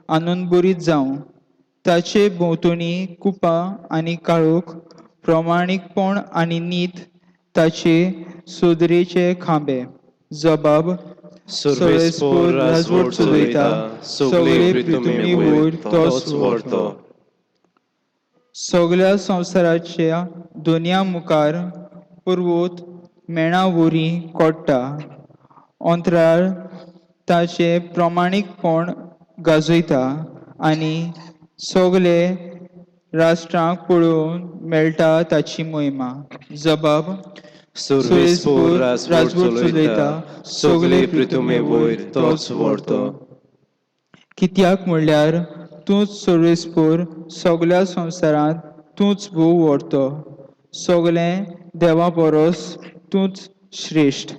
आनंदभरीत जावं. ताचे भोंवतणी कुपां आनी काळोख, प्रमाणीकपण आनी नीत ताचे सुदरेचे खांबे. जबाब. सोरेस्पोर राजवट चलयता सगळे प्रितुमी वयर तोच व्हरतो. सगळ्या संवसाराच्या दोनया मुखार पर्वत मेणावरी कोडटा. अंतराळ ताचे प्रमाणीकपण गाजयता आनी सगळे राष्ट्रांक पळोवन मेळटा ताची मोहिमा. जबाब. सोरेस्पोर राजवट चलयता सगळे प्रितुमी वयर तोच व्हरतो. कित्याक म्हणल्यार तूंच सोरेस्पोर सगळ्या संवसारांत तूंच भोव व्हरतो. सगळें देवा परस तूंच श्रेश्ठ.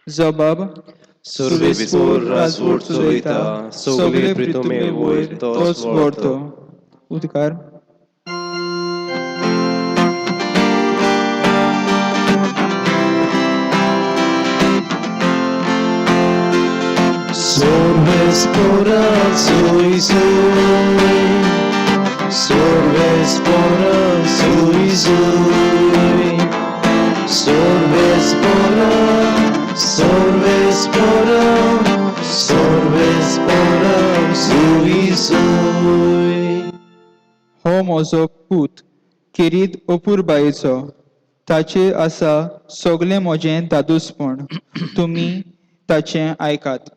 जबाब. सोरेस्पोर राजवट चलयता सगळे प्रितुमी वयर तोच व्हरतो. उद्गार. Sorvespora sui sui, sorvespora sui sui, sorvespora, sorvespora, sorvespora sui sui. हो म्हजो पूत किरीत अपुरबायेचो. ताचे आसा सगळें म्हजें दादोसपण. तुमी ताचें आयकात.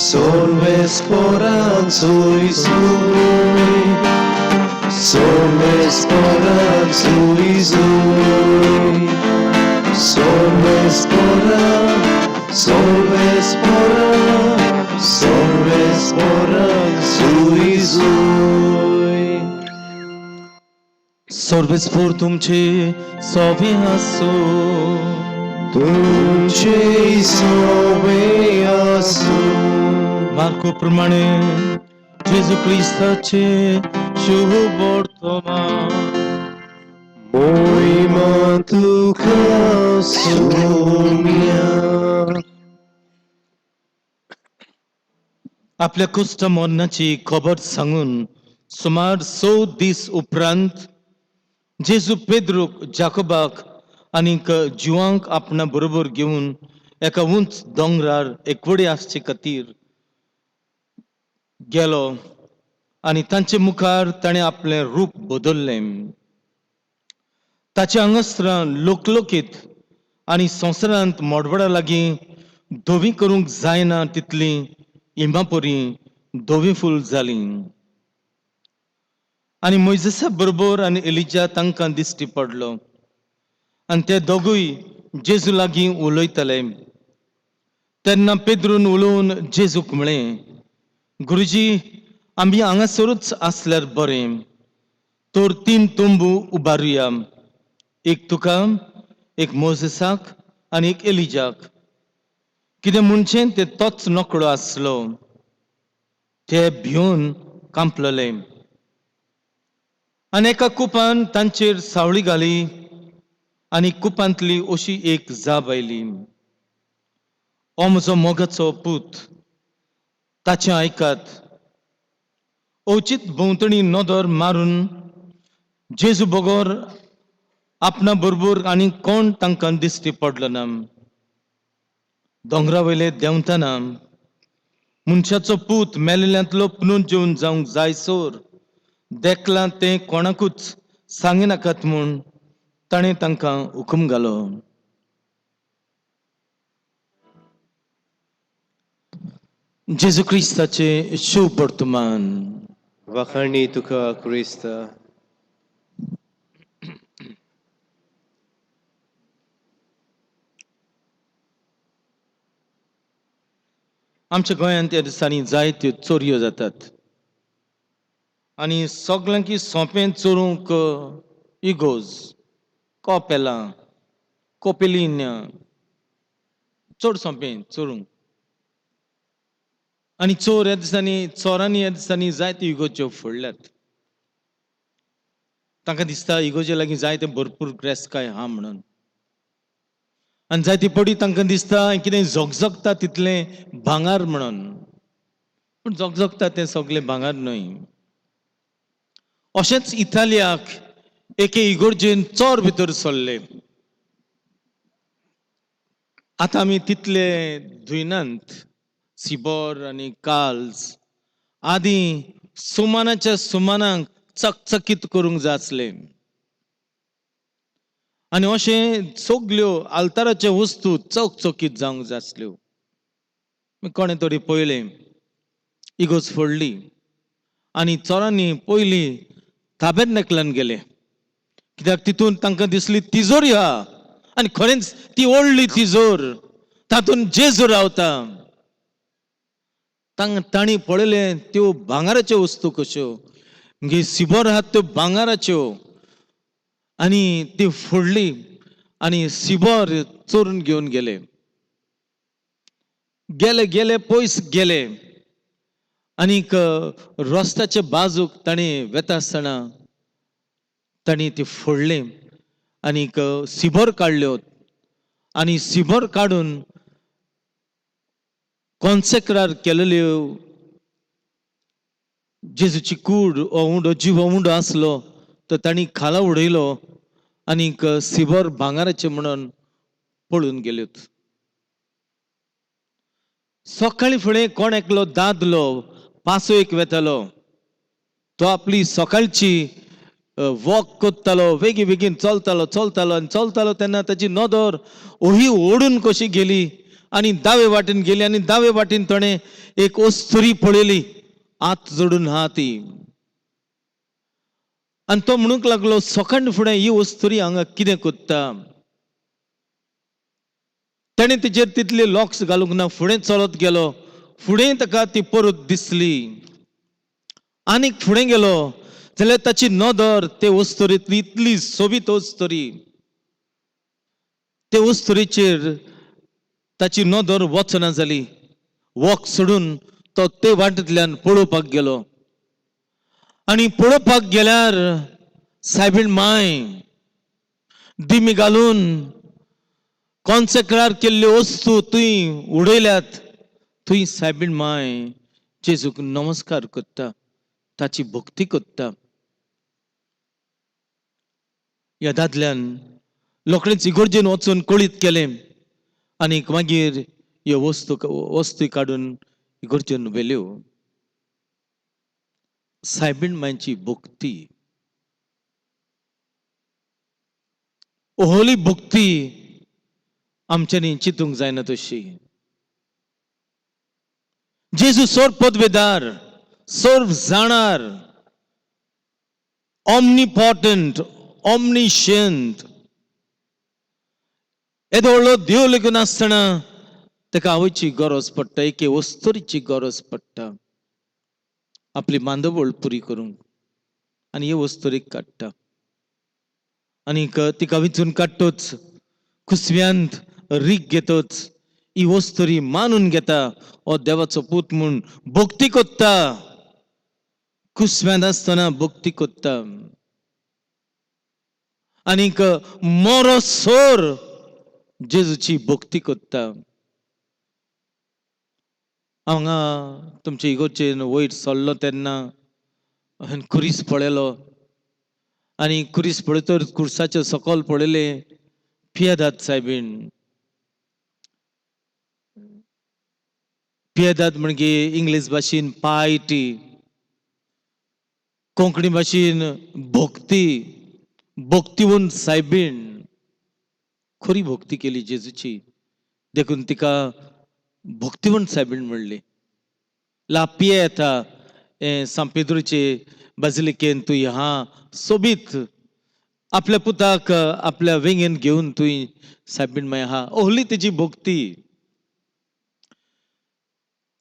Sorvespora sui sui, sorvespora sui sui, sorvespora, sorvespora, sorvespora sui sui. सर्वेस्पोर तुमचे सोबे आसो. तुमचे सोबे आसो. मार्को प्रमाणे जेजू क्रिस्ताचे शुभ वर्तमान. Moima tuka sumia. आपल्या कुष्ठ मरणाची खबर सांगून सुमार 100 दीस उपरांत जेजू पेद्रूक जाकोबाक आनीक जुवांक आपणा बरोबर घेवन एका उंच दोंगरार एकवडे आसचे खातीर गेलो आनी तांचे मुखार ताणें आपलें रूप बदललें. ताचे हांगासरां लोकलोकीत आनी संवसारांत मोडबडा लागीं धोवी करूंक जायना तितली इमापोरी धोवी फूल जालीं. आनी मोइजेसा बरोबर आनी एलिजा तांकां दिश्टी पडलो आनी ते दोगूय जेजू लागीं उलयताले. तेन्ना पेद्रून उलोवन जेजूक म्हळें, गुरुजी, आमी हांगासरूच आसल्यार बरें. तर 3 तोंबू उबारुया, एक तुका, एक मोजेसाक आनी एक एलिजाक. कितें म्हणचें ते तोच नोकळो आसलो. ते भिवन कांपलेले आनी एका कुपान तांचेर सावळी घाली आनी कुपांतली अशी एक जाप आयली. हो म्हजो मोगाचो पूत, ताचें आयकात. अवचीत भोंवतणी नदर मारून जेजू बगोर आपणा बरोबर आनी कोण तांकां दिश्टी पडलो ना. दोंगरा वयले देंवतना मनशाचो पूत मेलेल्यांतलो पुनर्जीवन जावंक जायसोर देखलां तें कोणाकूच सांगिनाकात म्हूण ताणें तांकां हुकूम घालो. जेजू क्रिस्ताचे शुभ वर्तमान. वखाणी तुका क्रिस्ता. आमच्या गोंयांत ह्या दिसांनी जायत्यो चोरयो जातात आनी सगळ्यांकी सोंपें चोरूंक इगोज, कोपेलां, कोपेलीन चड सोंपें चोरूंक. आनी चोर ह्या दिसांनी चोरांनी ह्या दिसांनी जायत्यो इगोज्यो फोडल्यात. तांकां दिसता इगोजे लागीं जायते भरपूर क्रेस्काय हा म्हणून. आनी जायती पडी तांकां दिसता कितें झगझगता तितलें भांगार म्हणून. पूण झगझगता तें सगळें भांगार न्हय. अशेंच इटालियाक एके इगोर्जेन चोर भितर सरले. आतां आमी तितले धुयनात. सिबोर आनी काल्स आदीं सुमानाच्या सुमानाक चकचकीत करूंक जाय आसलें. आनी अशें सगल्यो आल्ताराच्यो वस्तू चकचकीत जावंक जाय आसल्यो. कोणें तरी पळयलें, इगोज फोडली आनी चोरांनी पयलीं ताबेर्नेकलान गेले, कित्याक तितून तांकां दिसली तिजोरी आहा आनी खरेंच ती व्हडली तिजोर, तातूंत जेजू रावता. तांणी पळयलें त्यो भांगाराच्यो वस्तू कश्यो, सिबोर आहात त्यो भांगाराच्यो, आनी ती फोडली आनी सिबोर चोरून घेवन गेले. गेले गेले पयस गेले आनीक रस्त्याच्या बाजूक ताणें वेता आसतना ताणें ती फोडले आनीक सिबोर काडल्यो आनी सिबोर काडून कॉन्सेक्रार केलेल्यो जेजूची कूड हो उंडो जिवो उंडो आसलो तो तांणी खाला उडयलो आनीक सिबोर भांगाराचे म्हणून पळून गेल्यो. सकाळी फुडें कोण एकलो दादलो पासयेक वेतालो. तो आपली सकाळची वॉक कोत्तालो, बेगी बेगीन चलतालो चलतालो आनी चलतालो तेन्ना ताची नदर ओही ओडून कशी गेली आनी दावे वाटेन गेली आनी दावे वाटेन ताणें एक ओस्तुरी पळयली, हात जोडून आहा ती. आनी तो म्हणूंक लागलो, सकाळ फुडें ही ओस्तुरी हांगा कितें कोत्ता. ताणें तिचेर तितले लॉक्स घालूंक ना, फुडें चलत गेलो. फुडें ताका ती परत दिसली आनीक फुडें गेलो जाल्यार ताची नदर ते ओस्तुरींतली इतली सोबीत ओस्तुरी, ते ओस्तुरीचेर ताची नदर वचना जाली. वॉक सोडून तो ते वाटेंतल्यान पळोवपाक गेलो आनी पळोवपाक गेल्यार सायबीण माय दिमी घालून कॉन्सेक्रार केल्ल्यो वस्तू थंय उडयल्यात. थंय सायबीण माय जेजूक नमस्कार करता, ताची भक्ती करता. ह्या दादल्यान लोकडेच इगोर्जेन वचून कळीत केलें आनी मागीर ह्यो वस्तू काडून इगोर्जेन व्हेल्यो. सायबीण मांयची भक्ती, ओहोली भक्ती आमच्यांनी चिंतूंक जायना तशी. जेजू सोर पदवेदार, सोर जाणार, ऑमनिपॉटंट, ऑमनिशंट, येदो व्हडलो देव लेगून आसतना ताका आवयची गरज पडटा, एके वस्तुरीची गरज पडटा आपली बांदवळ पुरी करूंक, आनी हे वस्तुरीक काडटा. आनीक तिका विचून काडटोच कुसव्यांत रीग घेतोच ही वस्तुरी मानून घेता हो देवाचो पूत म्हूण भक्ती कोत्ता. कुसव्यांत आसतना भक्ती कोत्ता. आनीक मोरो सोर जेजूची भक्ती कोत्ता. हांगा तुमच्या इगोर्जेन वयर सरलो तेन्ना हांवें खुरीस पळयलो आनी खुरीस पळयतर खुर्साच्या सकयल पळयलें पियेदाद सायबीण. पियेदाद म्हणजे इंग्लीश भाशेन पायटी, कोंकणी भाशेन भक्ती, भक्तिवंत सायबीण. खरी भक्ती केली जेजूची, देखून तिका भक्तिवंत सायबीण म्हणली. ला पियेता सान पेद्रूचे बाजिलिकेन तुय हा सोबीत आपल्या पुताक आपल्या वेंगेन घेवन तुय सायबीण माय हा, ओहली तेजी भक्ती.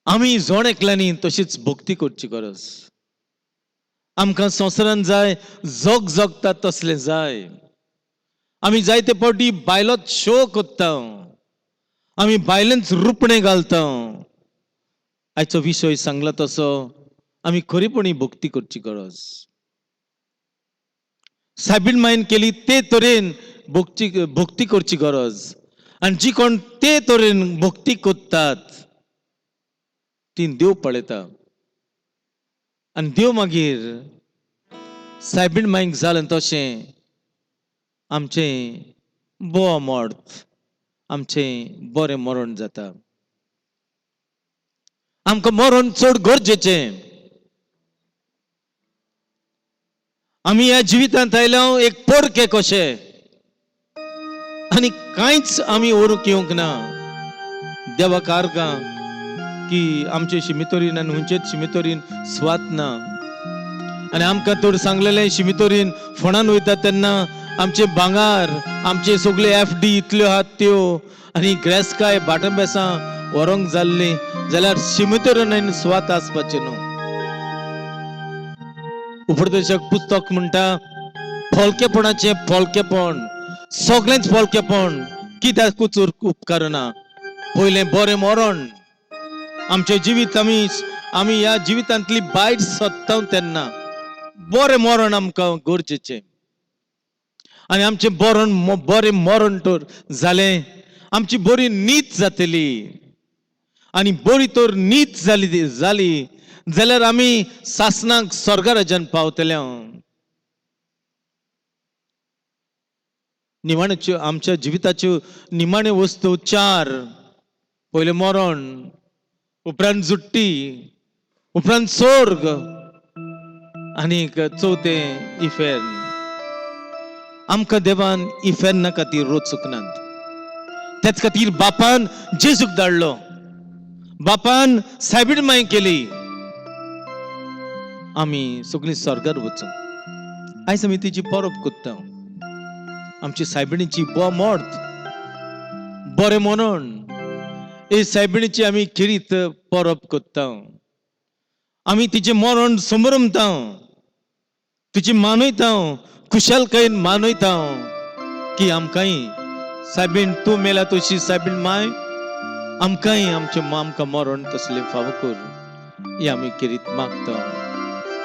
आमी जोण एकल्यांनी तशीच भक्ती करची गरज. आमकां संवसारान जाय जग जगता तसले जाय. आमी जायते फावटी बायलोच शो कोत्ता, आमी बायलेंच रुपणे घालता. आयचो विशय सांगला तसो आमी खरीपणी भक्ती करची गरज. सायबीण मायन केली ते तरेन भक्ती करची गरज. आनी जी कोण ते तरेन भक्ती कोत्तात ती देव पळयता. आनी देव मागीर सायबीण मायक जालें तशें आमचें बोवा मोर्त, आमचें बरें मरण जाता. आमकां मरण चड गरजेचें. आमी ह्या जिवितांत आयल्या एक परके कशे आनी कांयच आमी व्हरूंक येवंक ना. देवाक आर्गां की आमचे शिमितोरीन आनी हुंचेच शिमितोरीन स्वात ना. आनी आमकां तर सांगलेलें शिमितोरीन फोंडान वयता तेन्ना आमचे भांगार, आमचे सगळे FD इतल्यो आहात त्यो आनी ग्रेस्काय बाटंबेसां व्हरोंक जाल्ली जाल्यार शिमितोरीन स्वात आसपाचें न्हू. उपदेशक पुस्तक म्हणटा फोलकेपणाचें फोलकेपण, सगळेंच फोलकेपण कित्याकूच उपकारना. पयलें बरें मरण. आमचें जिवीत आमी ह्या जिवितांतली बायट सोदता तेन्ना बरें मरण आमकां गरजेचें. आनी आमचें बरें मरण तर जालें, आमची बरी न्हीद जातली. आनी बरी तर न्हीद जाली जाल्यार आमी सासणाक स्वर्ग राज्यान पावतले. निमाण्यो आमच्या जिविताच्यो निमाण्यो वस्तू चार. पयलें मरण, उपरांत जुट्टी, उपरांत स्वर्ग आनीक चवथें इफेर्न. आमकां देवान इफेर्ना खातीर रोचूंक नात. त्याच खातीर बापान जेजूक धाडलो, बापान सायबीण माय केली आमी सगळीं स्वर्गार वचूं. आयज आमी तिची परब कोत्ता. आमची सायबिणीची बो मोर्त, बरें मरण, हे सायबिणीची आमी खिरीत परब कोत्ता. आमी तिचें मरण समरमता, तिची मानयता, खुशालकायेन मानयता की आमकांय सायबीण तूं मेला तशी सायबीण माय आमकांय आमकां मरण तसलें फावो कर, ही आमी खिरीत मागता.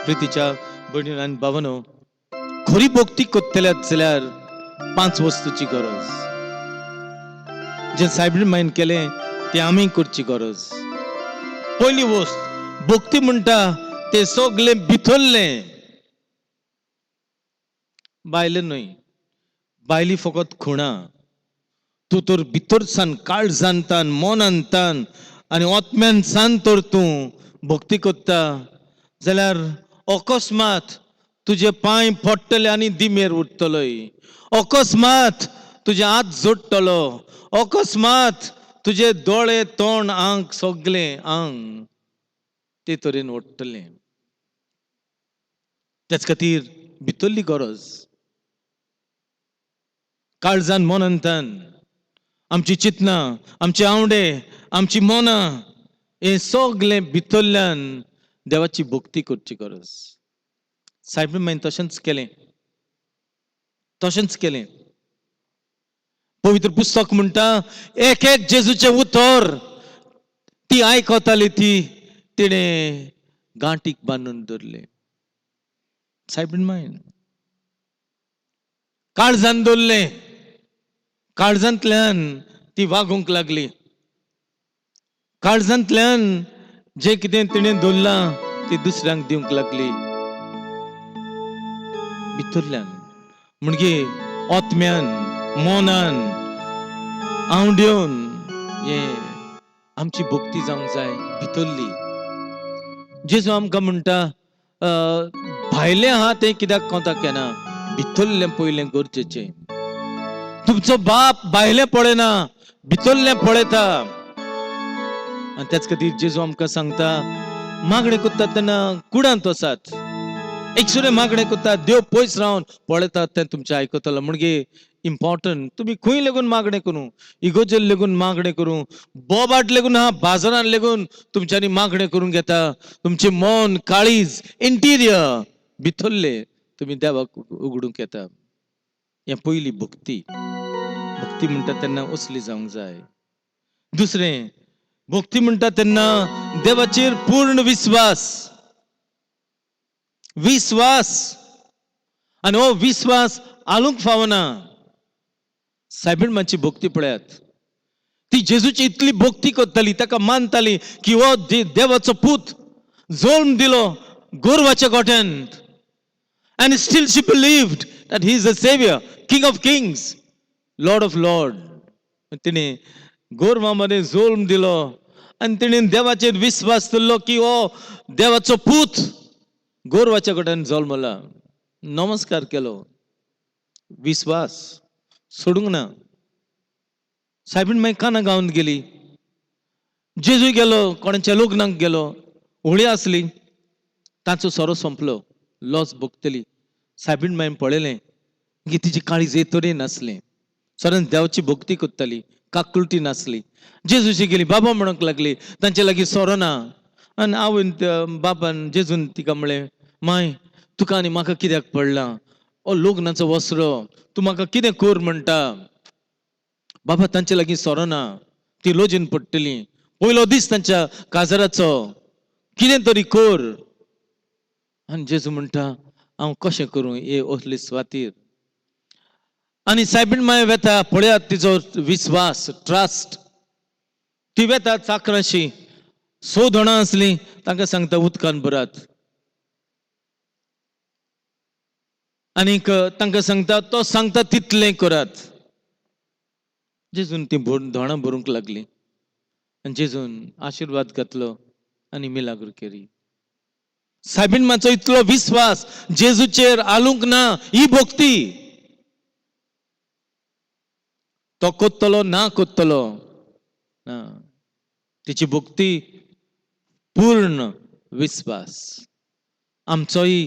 प्रितीच्या भयणीनो आनी भावांनो, खरी भक्ती कोत्तल्यात जाल्यार 5 वस्तूची गरज. जे सायबीण मायन केलें ते आमी करची गरज. पयली वस्त भक्ती म्हणटा ते सगळे भितरले. बायले न्हय, बायली फकत खुणा. तू तर भितरसान काळजांतान मनांतान आनी आत्म्यान सान तर तूं भक्ती करता जाल्यार अकस्मात तुझे पांय पडटले आनी दिमेर उरतलोय. अकस्मात तुझे हात जोडटलो. अकस्मात तुझे दोळे तोंड आंग सगळे आंग ते तरेन ओडटले. त्याच खातीर भितरली गरज काळजान मनांतान आमची चिंतना, आमचे आवडे, आमची मनां हे सगळे भितरल्यान देवाची भक्ती करची गरज. सायबीण मागीर तशेंच केलें. तशेंच केलें. पवित्र पुस्तक म्हणटा एक एक जेजूचे उतर ती आयकताली ती तिणें गांठीक बांदून दवरले. सायबीण मागीर काळजान दवरले. काळजांतल्यान ती वागूंक लागली. काळजांतल्यान जे कितें तिणें दवरलां ती दुसऱ्यांक दिवंक लागली. भितरल्यान म्हणजे आत्म्यान मनान आवड्योन हे आमची भक्ती जावंक जाय भितरली. जेजू आमकां म्हणटा भायले आहा तें कित्याक कोंता केना, भितरलें पयलें गरजेचें. तुमचो बाप भायलें पळयना, भितरलें पळयता. आनी त्याच खातीर जेजू आमकां सांगता मागणें करता तेन्ना कुडांत वचात. एकसुरे मागणें करतात देव पयस रावन पळयतात तें तुमचें आयकतलो. म्हणजे इम्पॉर्टंट तुमी खंय लेगून मागणें करूं, इगोजेर लेगून मागणें करूं, बोबाट लेगून हा बाजारान लेगून तुमच्यांनी मागणें करूंक घेता. तुमचें मन काळीज इंटिरियर भितरले तुमी देवाक उगडूंक येता. हें पयली भक्ती. भक्ती म्हणटा तेन्ना असली जावंक जाय. दुसरें भक्ती म्हणटा तेन्ना देवाचेर पूर्ण विश्वास. विश्वास आनी हो विश्वास आलूंक फावना. सायबीण मातशी भक्ती पळयात. ती जेजूची इतली भक्ती करताली, ताका मानताली की हो देवाचो पूत जल्म दिलो गोरवाच्या गोठ्यांत. And still she believed that he is the savior, king of kings, lord of lord. तिने गोरवामध्ये जल्म दिलो आणि तिने देवाचेर विश्वास दवरलो की हो देवाचो पूत गोरवाच्या गोठ्यान जल्मला. नमस्कार केलो. विश्वास सोडूंक ना. सायबीण मागीर काना गांवांत गेली. जेजू गेलो कोणाच्या लग्नाक गेलो. होळी आसली. ताचो सोरो संपलो. लॉस भोगतली. सायबीण मागीर पळयलें की तिची काळीज येतोरे नासलें. सदांच देवाची भक्ती करताली, काकुळटी नासली. जेजूची गेली बाबा म्हणूंक लागली. तांचे लागीं सोरो ना. आनी आवयन बापान जेजून तिका म्हणलें माय तुका आनी म्हाका कित्याक पडलां? ओ लग्नाचो वस्रो तूं म्हाका कितें कर म्हणटा? बाबा तांचे लागीं सोरो ना. ती लोजून पडटली. पयलो दीस तांच्या काजराचो कितें तरी कर. आनी जेजू म्हणटा हांव कशें करूं हे असले सुवातेर. आनी सायबीण माय वेता पळयात तिचो विश्वास ट्रस्ट. ती वेता चाकराशी 6 जाणां आसलीं तांकां सांगता उदकान भरात. आनीक तांकां सांगता तो सांगता तितलें करात. जेजून ती दोणां भरूंक लागली. आनी जेजून आशिर्वाद घातलो आनी मिलाग्र केली. सायबीण माचो इतलो विश्वास जेजूचेर आलूंक ना ही भक्ती. तो कोत्तलो ना कोत्तलो ना. तिची भक्ती पूर्ण विश्वास. आमचोय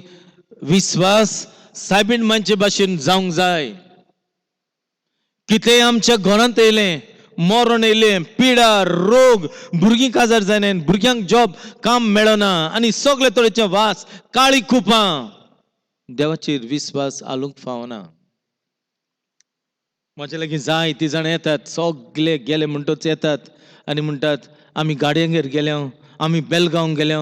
विश्वास सायबीण मांचे भाशेन जावंक जाय. कितें आमच्या घरांत येयलें, मरण येयलें, पिडा रोग, भुरगीं काजार जायना, भुरग्यांक जॉब काम मेळना आनी सगळे तरेचे वास काळी कुपां. देवाचेर विश्वास आलूंक फावना. म्हजे लागीं जाय ती जाण येतात. सगळे गेले म्हणटच येतात आनी म्हणटात आमी गाडयांगेर गेल्या, आमी बेलगांव गेल्या.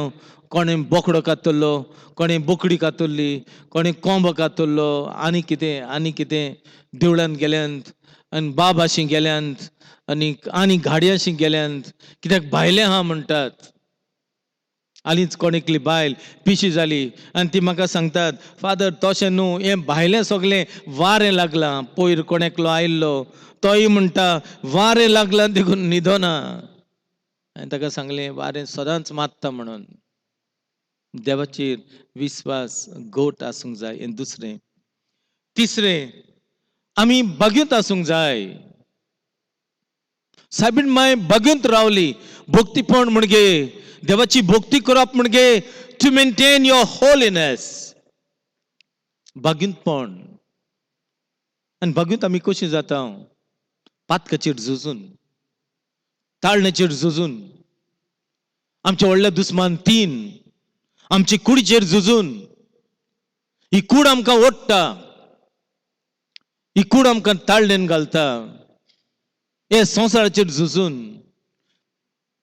कोणें बोकडो कातरलो, कोणें बोकडी कातरली, कोणें कोंब कातरलो, आनी कितें देवळान गेल्यांत आनी बाबाशी गेल्यांत आनी गाडयांशी गेल्यांत. कित्याक भायले आहा म्हणटात. आलींच कोणेकली बायल पिशी जाली आनी ती म्हाका सांगतात फादर तशें न्हू हें भायलें सगलें वारें लागलां पयर कोणेकलो आयिल्लो तोय म्हणटा वारें लागलां देखून न्हिदना हांवें ताका सांगलें वारें सदांच मारता म्हणून देवाचेर विस्वास गोट आसूंक जाय हें दुसरें तिसरें आमी बगीत आसूंक जाय सायबीण माय बगीत रावली भक्तीपण म्हणजे देवाची भक्ती करप म्हणजे टू मेंटेन युअर होलीनेस बगीतपण आनी बगीत आमी कशी जाता पातकाचेर झुजून ताळण्याचेर झुजून आमच्या व्हडल्या दुस्मान तीन आमची कुडीचेर झुजून ही कूड आमकां ओडटा ही कूड आमकां ताळणेन घालता हे संवसाराचेर झुजून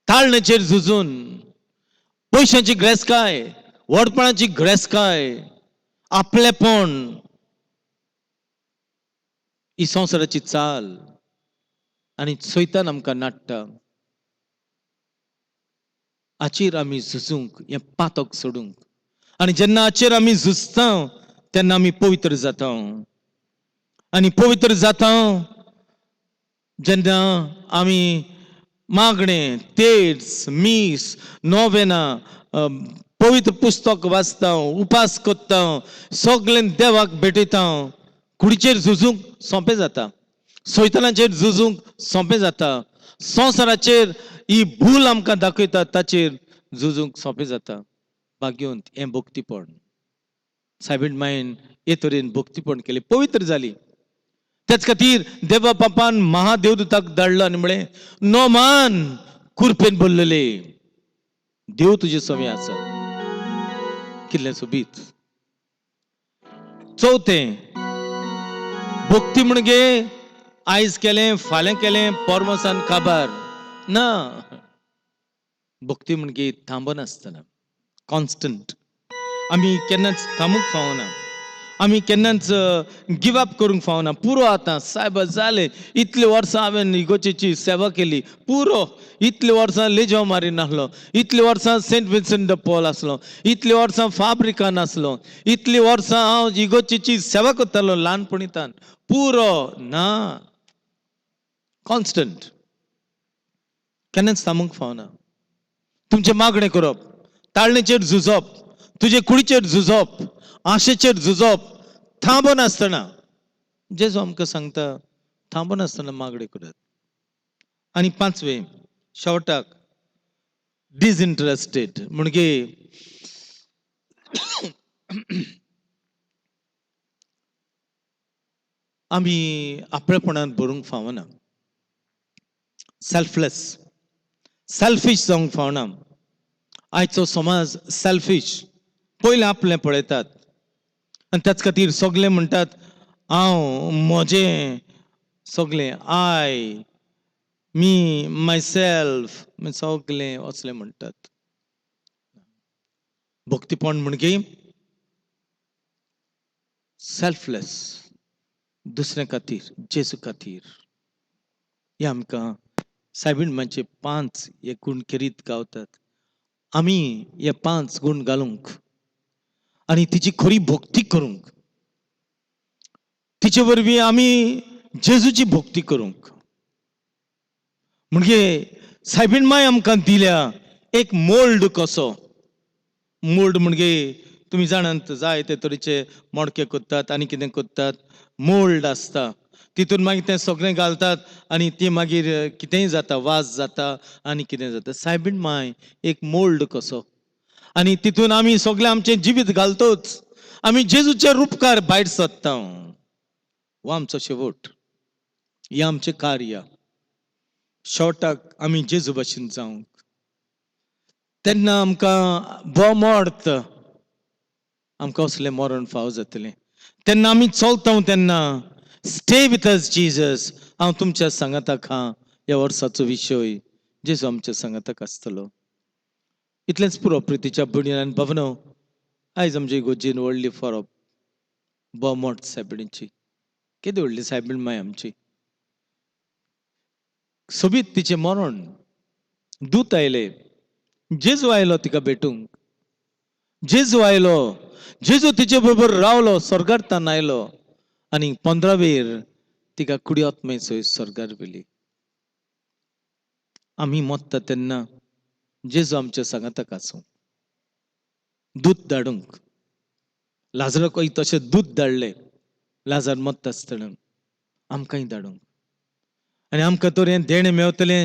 ताळण्याचेर झुजून पयशांची ग्रेसकाय व्हडपणाची ग्रेसकाय आपलेपण ही संवसाराची चाल आनी सैतान आमकां नाडटा हाचेर आमी झुजूंक हें पातक सोडूंक आनी जेन्ना हाचेर आमी झुजता तेन्ना आमी पवित्र जाता आनी पवित्र जाता जेन्ना आमी मागणें तेर्स मीस नोवेना पवित्र पुस्तक वाचता उपास करता सगळें देवाक भेटयता कुडीचेर झुजूंक सोंपें जाता सैतानाचेर झुजूंक सोंपें जाता संवसाराचेर ही भूल आमकां दाखयता ताचेर झुजूंक सोंपें जाता भाग्यवंत हें भक्तीपण सायबीण मायेन हे तरेन भक्तीपण केलें पवित्र जाली त्याच खातीर देवा बापान महादेवदूताक धाडलो आनी म्हळें नोमान कुरपेन भरलेले देव तुजे सवे आसा कितलें सोबीत चवथें भक्ती म्हणजे आयज केलें फाल्यां केलें परमोसान काबार ना भक्ती म्हणजे थांबन आसतना कॉन्स्टंट आमी केन्नाच थांबूंक फावना आमी केन्नाच गिव अप करूंक फावना पुरो आतां सायब जालें इतलीं वर्सां हांवें इगोर्जेची सेवा केली पुरो इतलीं वर्सां लेजो मारीन आसलो इतलीं वर्सां सेंट विन्सेंट द पॉल आसलो इतलीं वर्सां फाब्रिकान आसलो इतलीं वर्सां हांव इगोर्जेची सेवा करतालो ल्हानपणींतल्यान पुरो ना कॉन्स्टंट केन्नाच थांबूंक फावना तुमचें मागणें करप ताळणेचेर झुजप तुजे कुडीचेर झुजप आशेचेर झुजप थांबून आसतना जेजू आमकां सांगता थांबून आसतना मागणें करात आनी पांचवें शेवटाक डिसइंटरेस्टेड म्हणजे आमी आपलेपणान भरूंक फावना सेल्फलेस सेल्फिश जावंक फावना आयचो समाज सेल्फिश पयलें आपलें पळयतात आनी त्याच खातीर सगळे म्हणटात हांव म्हजें सगळें आय मी माय सेल्फ सगळें असलें म्हणटात भक्तीपण म्हणजे सेल्फलेस दुसऱ्या खातीर जेजू खातीर हे आमकां सायबीण मांचे 5 हे गूण करीत गावतात आमी हे 5 गूण घालूंक आनी तिची खरी भक्ती करूंक तिचे वरवीं आमी जेजूची भक्ती करूंक म्हणजे सायबीण माय आमकां दिल्या एक मोल्ड कसो मोल्ड म्हणजे तुमी जाणात जाय ते तरेचे मडके कोत्तात आनी कितें कोत्तात मोल्ड आसता तितून मागीर तें सगळें घालतात आनी ती मागीर कितेंय जाता वास जाता आनी कितें जाता सायबीण माय एक मोल्ड कसो आनी तितून आमी सगळें आमचें जिवीत घालतोच आमी जेजूचे रूपकार भायर सोदता हो आमचो शेवट हें आमचें कार्य शेवटाक आमी जेजू भाशेन जावंक तेन्ना आमकां बोमोर्त आमकां असलें मरण फाव जातलें तेन्ना आमी चलता तेन्ना स्टे विथ अस जीजस हांव तुमच्या सांगाताक हा ह्या वर्साचो विशय जेजू आमच्या सांगाताक आसतलो इतलेंच पुरो प्रितीच्या भयणी आनी भवनो आयज आमचे इगोर्जेन व्हडली फरब बोमोट सायबिणीची केदी व्हडली सायबीण माय आमची सोबीत तिचें मरण दूत आयले जेजू आयलो तिका भेटूंक. जेजू आयलो, जेजू तिचे बरोबर रावलो, स्वर्गांतल्यान आयलो आनी 15 वेर तिका कुडी आत्मेचो स्वर्गार व्हेली. आम्ही मोत्ता तेन्ना जेजू आमच्या सांगाताक आसूं. दूत धाडूंक लाजराकय तशें दूत धाडलें लाजार मोत्ता आसतना आमकांय धाडूंक. आनी आमकां तर हें देणें मेवतलें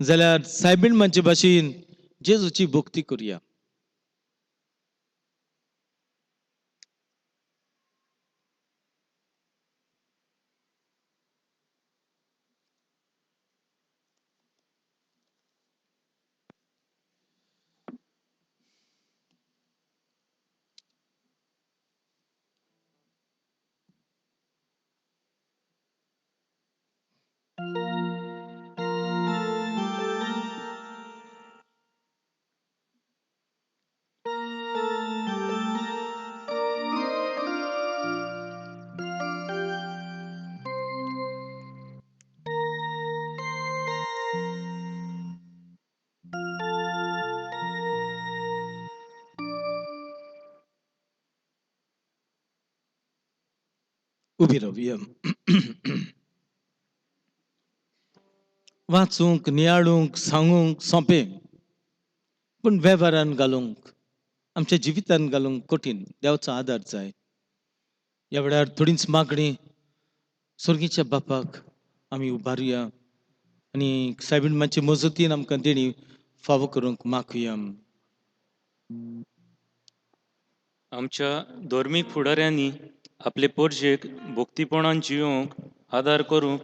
जाल्यार सायबीण मानचे भाशेन जेजूची भक्ती करुया. उबी रावया. वाचूंक, नियाळूंक, सांगूंक सोंपें, पूण वेव्हारान घालूंक, आमच्या जिवितान घालूंक कठीण. देवाचो आदार जाय. ह्या वेळार थोडींच मागणी स्वर्गीच्या बापाक आमी उबारुया आनी सायबीण मातचे मजतीन आमकां देणी फावो करूंक मागुया. आमच्या धर्मीक फुडाऱ्यांनी आपले पोरजेक भक्तीपणान जिवोवंक आदार करूंक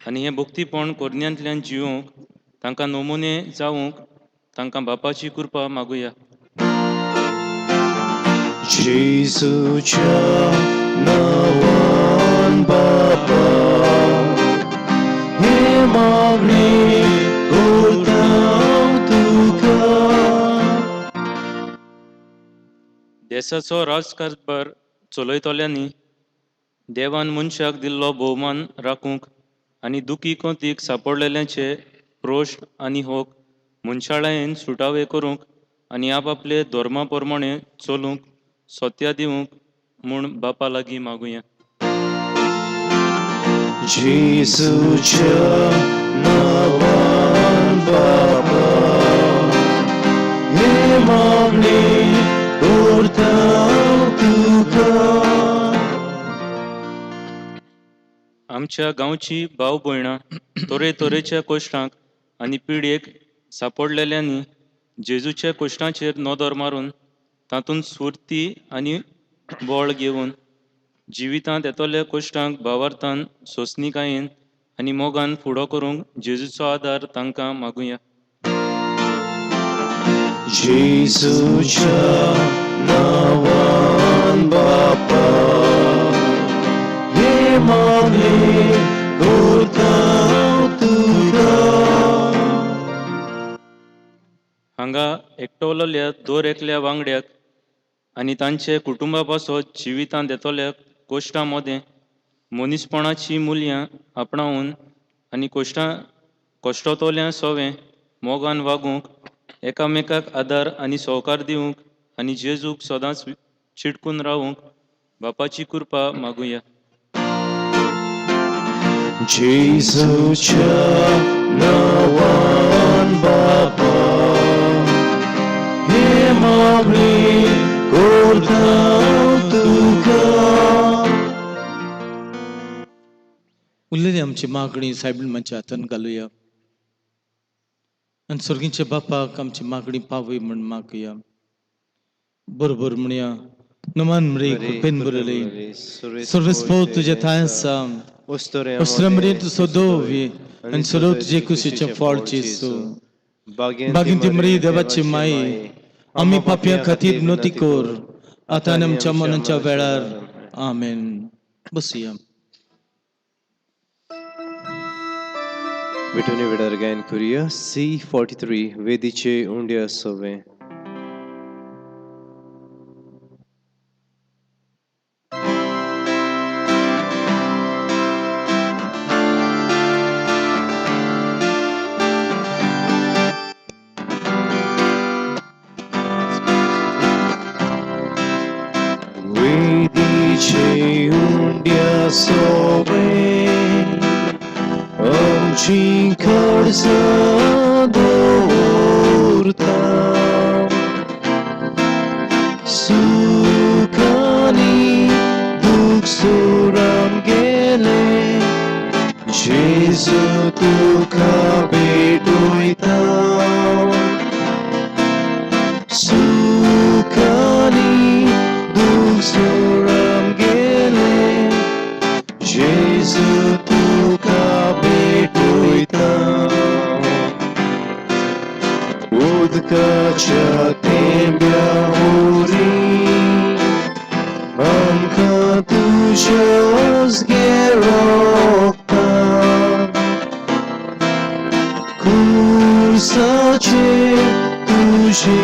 आनी हें भक्तीपण कोरण्यांतल्यान जिवोवंक तांकां नमुने जावंक तांकां बापाची कृपा मागुया. जेजूच्या नांवान बापा हे मागणी करता तुका. देशाचो राजकारभार चलयतल्यांनी देवान मनशाक दिल्लो भोवमान राखूंक आनी दुखी कोंतीक सांपडलेल्यांचे प्रोश्ट आनी होक मनशाळायेन सुटावे करूंक आनी आपआपले धर्मा प्रमाणे चलूंक सत्या दिवंक म्हूण बापा लागीं मागुया. जेजूच्या नांवान बापा हे मागणी करता तुका. आमच्या गांवची भाव भयणां तरेतरेच्या कश्टांक आनी पिडेक सांपडलेल्यांनी जेजूच्या कश्टांचेर नदर मारून तातूंत स्फूर्ती आनी बळ घेवन जिवितांत येतल्या कश्टांक भावार्थान सोंसणीकायेन आनी मोगान फुडो करूंक जेजूचो आदार तांकां मागुया. जेजूच्या नांवान बापा हे मागणी करता तुका. हांगा एकटवलेल्या दर एकल्या वांगड्याक आनी तांचे कुटुंबा पासत जिवितांत येतल्या कश्टां मदें मनीसपणाची मुल्यां आपणावून आनी कश्टतोल्या सोवें मोगान वागूंक एकामेकाक आदार आनी सहकार दिवंक आनी जेजूक सदांच चिडकून रावूंक बापाची कृपा मागुया. जेजूच्या नांवान बापा हे मागणी करता तुका. उरलेली आमची मागणी सायबीण मातच्या हातान घालुया आनी स्वर्गीच्या बापाक आमची मागणी पावय म्हण मागुया. बरोबर म्हणया. नमान मरे कृपेन बरयले सर्वस्पो तुजे थाय आसा. Ostrămărit sodovi, în sărut je cusice falci su. Baginti mri devaci mai, ami papia khatir notikor, atanam chamanancha velar. Amen. Basuya. विठोनी वेडार गायन करूया. C43 वेदीचे उंड्या सोवे. तुझी कर्ज दवरता सुखानी दुख सुराम गेले जेजू तुका भेटोयता सुखानी दुख सुराम गेले जेजू तुका भेटोयता उदकाच्या थेंब्या ओरी आमकां तुज्याच गेरोता खुर्साचेर तुजी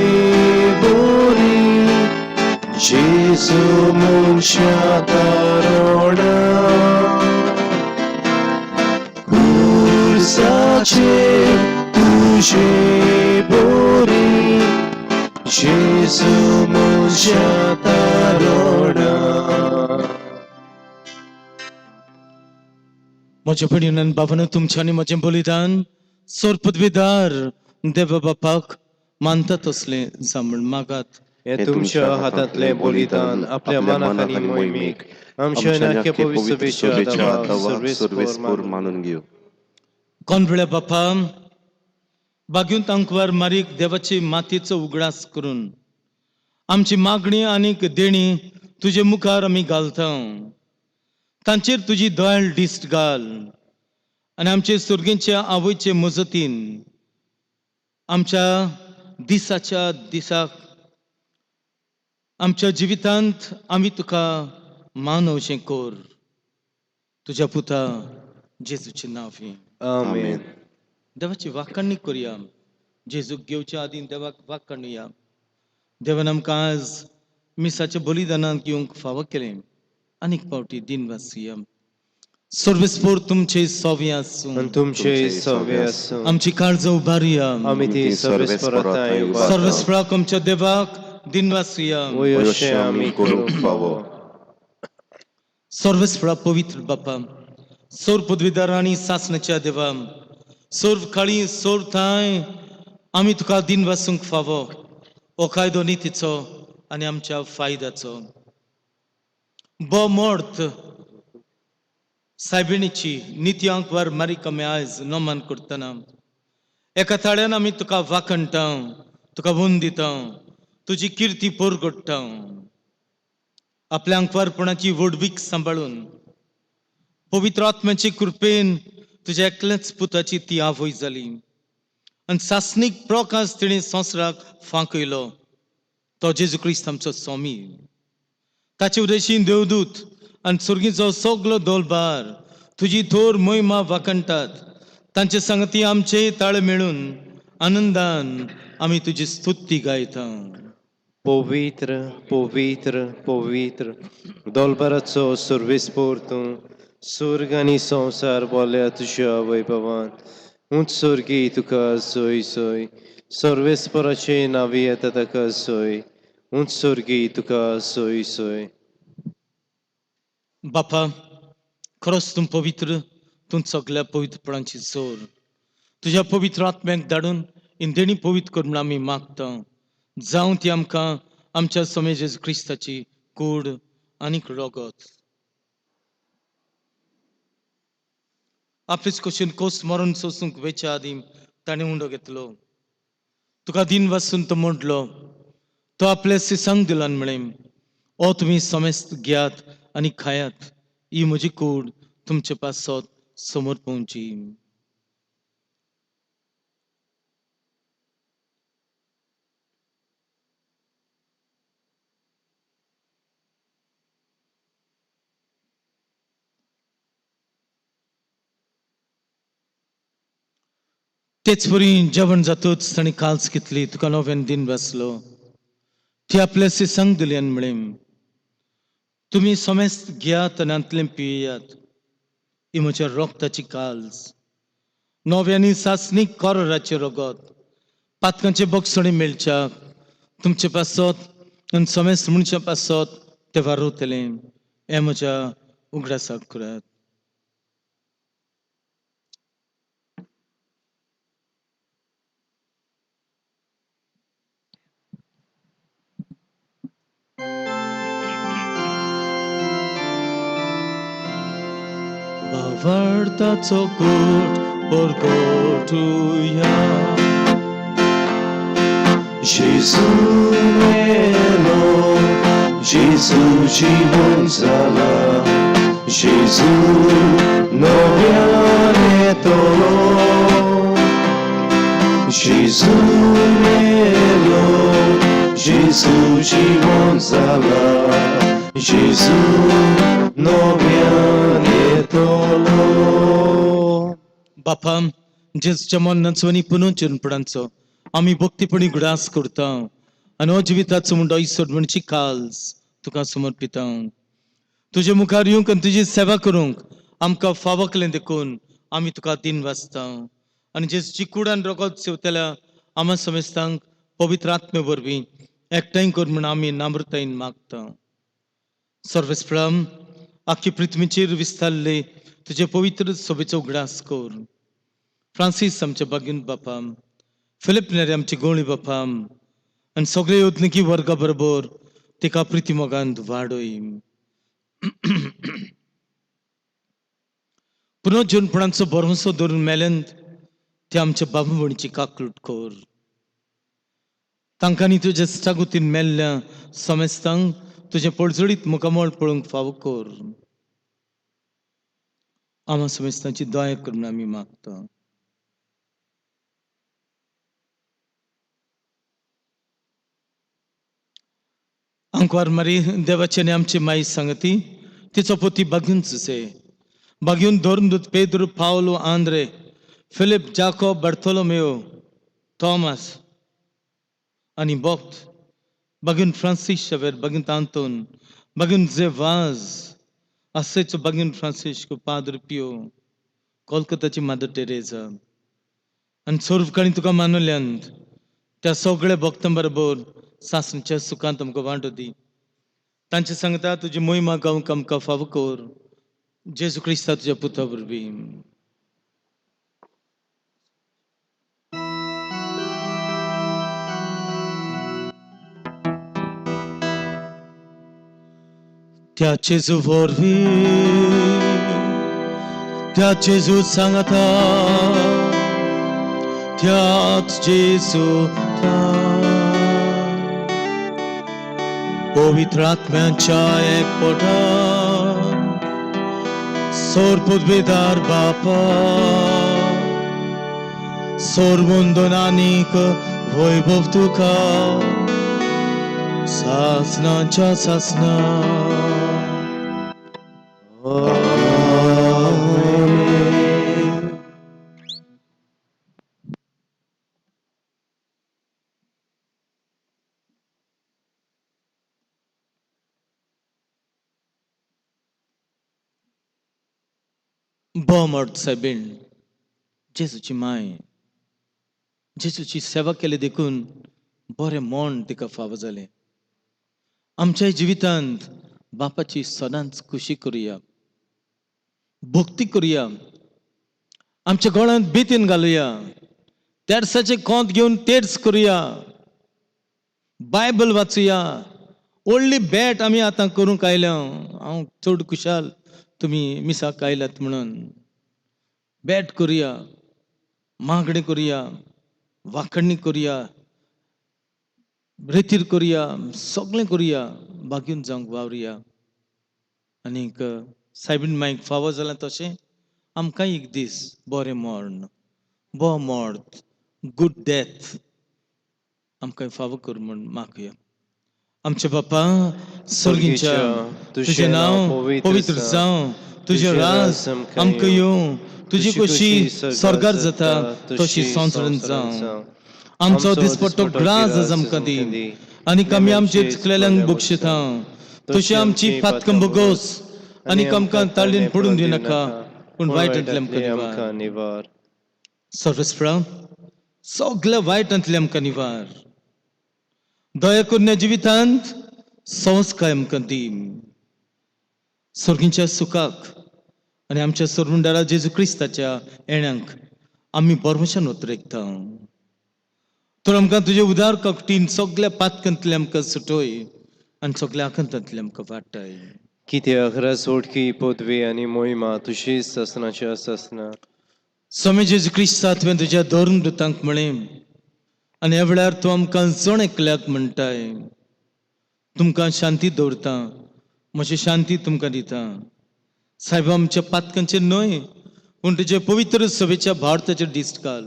बोरी जेजू मनशा दारोडा खुर्साचेर तुजी बोरी जेजू मनशा दारोडा म्हज्या भयणीन आनी बाबान तुमचें आनी म्हजें बलिदान सोर पदवीदार देव बापाक मानता तसलें जांभळ मागात. हे तुमच्या हातांतले बलिदान आपल्या मनाक आनी मोहिमेक आमच्या नाक्या पवित्र सभेच्या दारांत सर्वेस्पर मानून घेऊ. कोण वेळा बापा बागुंत अंकवार मारीक देवाची मातयेचो उगडास करून आमची मागणी आनीक देणी तुजे मुखार आमी घालता. तांचेर तुजी दयाळ दिश्ट घाल आनी आमचे सुर्गेच्या आवयचे मजतीन आमच्या दिसाच्या दिसाक आमच्या जिवितांत आमी तुका मानवचें कोर. तुज्या पुता जेजूचे नांव. आमेन. देवाची वाखाणणी करुया. जेजूक घेवच्या आदी देवाक वाखाणुया. देवान आमकां आज मिसाच्या बलिदानांत घेवंक फावो केलें. आनीक फावटी दिनवासिया सर्वेस्पोर तुमचे सोवे आसूं. आनी तुमचे सवे आसूं. आमची काळजां उबारुया. आमी ती सर्वेस्पराताय उबारता. सर्वेस्पराक आमच्या देवाक दिनवासिया. वयशें आमी करूंक फावो. सर्वेस्परा पवित्र बापा सोर पदवीदार आनी सासणाच्या देवा सोर काळी सोर थाय आमी तुका दिनवासूंक फावो. हो कायदो नितीचो आनी आमच्या फायद्याचो. बो मोर्त सायबिणीची निती अंकवार मारीक आमी आयज नोमान करतना एका थाळ्यान आमी तुका वाखणटा, तुका वून दिता, तुजी किर्ती पोरगोडटा. आपल्या अंकवारपणाची वडवीक सांबाळून पवित्र आत्म्याची कृपेन तुज्या एकल्याच पुताची ती आवय जाली आनी सासनीक प्रकाश तिणें संवसाराक फांकयलो. तो जेजू क्रिस्त आमचो स्वामी. ताचे उदेशीन देवदूत आनी सुर्गीचो सगलो दोलबार तुजी थोर महिमा वाखणटात. तांचे संगती आमचे ताळे मेळून आनंदान आमी तुजी स्तुती गायता. पवित्र पवित्र पवित्र दोलबाराचो सर्वेस्पोर तूं स्वर्ग आनी संवसार बोल्या तुज्या वैभवान. उंच स्वर्गी तुका सोय सोय. सर्वेस्पराचे नांवी येता ताका सोय. उंच स्वर्गी तुका सोय सोय. बापा खरोच तूं पवित्र. तूं सगळ्या पवित्रपणाची सोर. तुज्या पवित्र आत्म्याक धाडून ही देणी पवित्र कर म्हूण आमी मागता. जावं ती आमकां आमच्या स्वामी जेजू क्रिस्ताची कूड आनीक रोगत. आपलीच कशीन कोस मरून सोसूंक वेच्या आदीं ताणें उंडो घेतलो. तुका दिन वाचून तो म्हणलो. तो आपल्या सिसांक दिलो आनी म्हळें, ओ तुमी समेस्त घेयात आनी खायात. ही म्हजी कूड तुमचे पासत समोर पोवची. तेच परी जेवण जातूच ताणें काल्स घेतली. तुका नव्यान दिन वाचलो. ती आपल्या सिसांक दिली आनी म्हळें, तुमी समेस्त घेयात आनी अंतलें पियेयात. ही म्हज्या रोगताची काल्स. नव्यानी सासणीक कोराचे रगत. पातकांचे बोगसणे मेळच्याक तुमचे पासत आनी समेस्त मनशा पासत ते वारोतलें. हें म्हज्या उगडासाक करात. wartaco kurt porgotuja. Jésus melo, Jésus জীবন জ্বালা, Jésus নবিয়ানে তোলো, Jésus melo, Jésus জীবন জ্বালা, Jésus নবিয়ানে তোলো. बापा जेजूच्या मरणाचो आनी पुनर्जन्मपणाचो आमी भक्तीपणी ग्रास करता आनी हो जिविताचो मुंडो इसोड म्हणची काल्स तुका समर्पिता. तुजे मुखार येवंक आनी तुजी सेवा करूंक आमकां फावकलें देखून आमी तुका दिन वाचता आनी जेजूची कुडान रगत सेवतल्या आमा समेस्तांक पवित्र आत्मे वरवीं एकठांय कर म्हूण आमी नामृतायेन मागता. सर्वेस्प्रम आख्खी पृथ्वीचेर विस्तारले तुजे पवित्र सभेचो उगडास कर. फ्रांसीस आमचे बागीन बापा, फिलिप नेरे आमची गोळी बापा आनी सगळे योजनिकी वर्गा बरोबर तिका प्रिती मोगांत वाडय. पुनर्जन्मपणाचो भरवंसो धरून मेल्यांत ते आमच्या बाबा भयणीची काकलूट कर. तांकां आनी तुज्या इश्टागुतीन मेल्ल्या समेस्तांक तुजे पडझडीत मुखामळ पळोवंक फावो कर. आमा समेस्तांची दया करून आमी मागता. आंकवार मारी देवाची आनी आमची माई सांगती तिचो पोती बागून सुसे बागून धोरंदूत पेद्रू पावलो आंद्रे फिलिप जाकोब बार्थोलोमेओ थॉमस आनी बोक्त बागून फ्रांसीस शेवेर बागून आंतोन बागून जेवाज असेचो बागून फ्रांसिस्को पाद्र पियो कोलकाताची मादर टेरेजा आनी सोर्वकाणी तुका मानवल्यांत त्या सगळ्या भक्तां बरोबर सासणेच्या सुखांत आमकां वांटो दी. तांचे सांगता तुजी मोहिमा गावंक आमकां फावो कर. जेजू क्रिस्ता तुज्या पुता वरवीं. त्या जेजू वरवीं त्या जेजू सांगता त्याच जेजू पवित्र आत्म्याच्या एकपटा सोरपुद्वेदार बापा सोरवंदनानीक वैभव तुका सासनाच्या सासना. बोमर्द सायबीण जेजूची माय जेजूची सेवा केली देखून बरें मोण तिका फावो जालें. आमच्या जिवितांत बापाची सदांच खुशी करुया, भक्ती करुया, आमच्या गोळांत बेतीन घालुया, तेर्साचे कोंत घेवन तेर्स करुया, बायबल वाचुया. व्हडली भेट आमी आतां करूंक आयल्या. हांव चड खुशाल तुमी मिसाक आयल्यात म्हणून. भेट करुया, मागणी करुया, वांखणी करुया, रितीर करुया, सगळें करुया, बागीन जावंक वावरुया. आनीक सायबीण मायक फावो जालें तशें आमकां एक दीस बरें मरण, बो मॉर्त, गूड डेथ आमकां फावो कर म्हूण मागुया. आमचे बापा स्वर्गीच्या तुझें नांव पवित्र जावं, तुझें राज आमकां येवं, तुजी कशी स्वर्गार जाता तशी संवसारांत जावं. आमचो दिसपट्टो ग्रास आज आमकां दी आनीक आमी आमचे चुकलेल्यांक बक्षिता. तशी आमची पातकां बोगोस आनीक आमकां ताळयेन पडून दिनाका पूण वायटांतले आमकां निवार. सर्वेस्प्रभु सगळ्या वायटांतले आमकां निवार. दया करून ह्या जिवितांत संस्कार आमकां दी. स्वर्गीच्या सुखाक आनी आमच्या सोर्मुंडारा जेजू क्रिस्ताच्या येण्याक आमी परमेशान उतरयता. तर आमकां तुजे उदार कपटीन सगळ्या पातकांतले आमकां सुटय आनी सगळ्या आखंतांतले आमकां वाडटाय. कित्याक रासोडकी पदवी आनी मोहिमा तुजीच आसनाची आसना. स्वामी जेजू क्रिस्तांतवें तुज्या धोरून मृतांक म्हळें आनी ह्या वेळार तूं आमकां जण एकल्याक म्हणटाय तुमकां शांती दवरता म्हजी शांती तुमकां दिता. साहेब आमच्या पातकांचेर न्हय पूण तुजे पवित्र सभेच्या भारताचेर दिश्ट घाल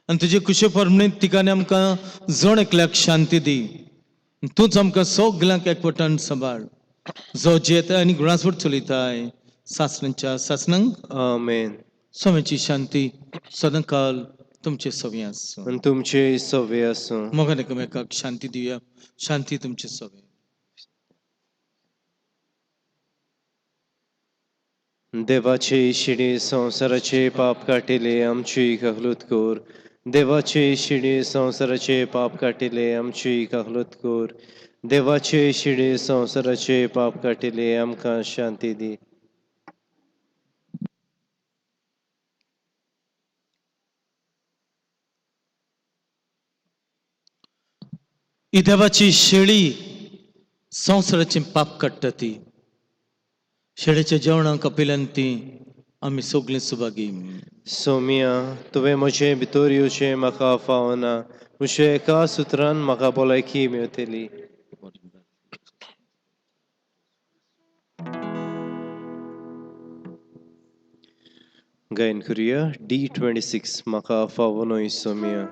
आनी तुजे कुशे परमणीत ठिकाणी आमकां जण एकल्याक शांती दी. तूंच आमकां सगल्यांक एकवटान सांबाळ जो जेता आनी गुणासवर चलयताय सासणांच्या सासणांक. आमेन. स्वामीची शांती सदां काल तुमचे सवे आसूं. आनी तुमचे सवे आसूं. मोगान एकामेकाक शांती दिवया. शांती तुमचे सवे. देवाचे शिडे संवसाराचे पाप काटिले आमची काहलूत कोर. देवाचे शिडे संवसाराचे पाप काटिले आमची काहलूत कोर. देवाचे शिडे संवसाराचे पाप काटिले आमकां शांती दी. ही देवाची शेळी संवसाराचे पाप काडटा ती. शेळेच्या जेवणाक कपिलान ती आमी सगळीं सुभागी. सोमिया तुवें म्हजें भितर येवचें म्हाका फावना अशें एका सुत्रान म्हाका भलायकी मेळटली. गायन करुया D26 म्हाका फावोनोय सोमिया.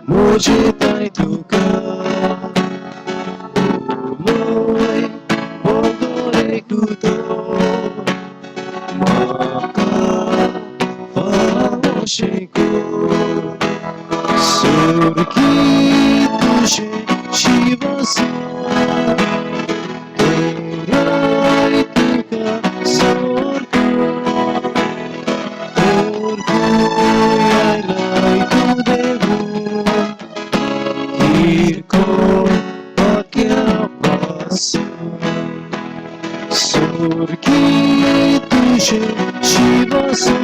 मुझे ताई तुका Noi pogore kuto maka famoshiko surki tuje shivasu torai tuka sorko orko yailai tu devu kirko pakya pasu surki tuje shivasu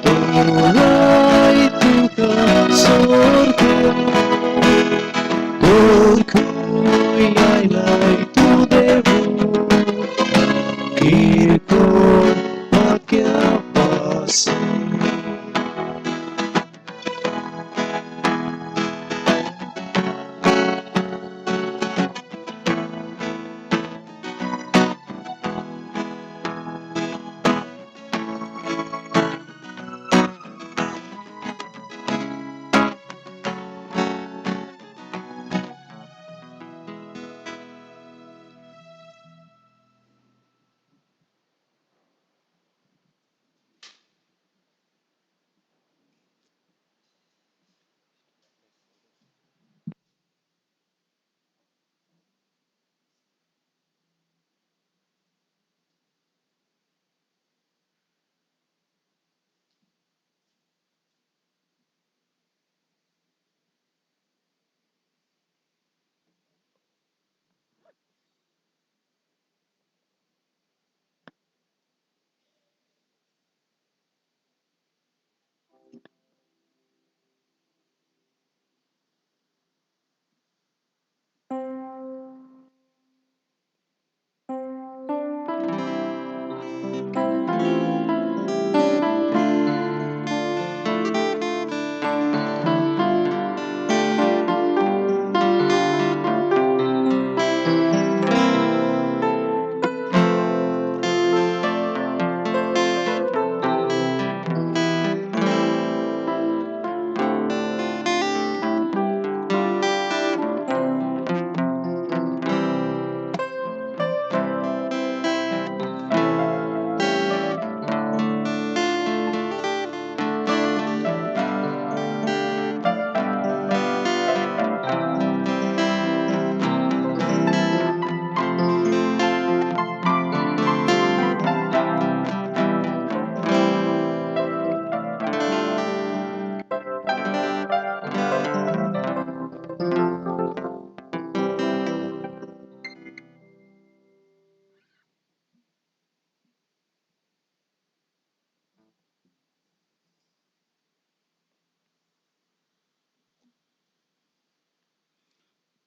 torai tuka sorko orko yailai tu devu kirko pakya pasu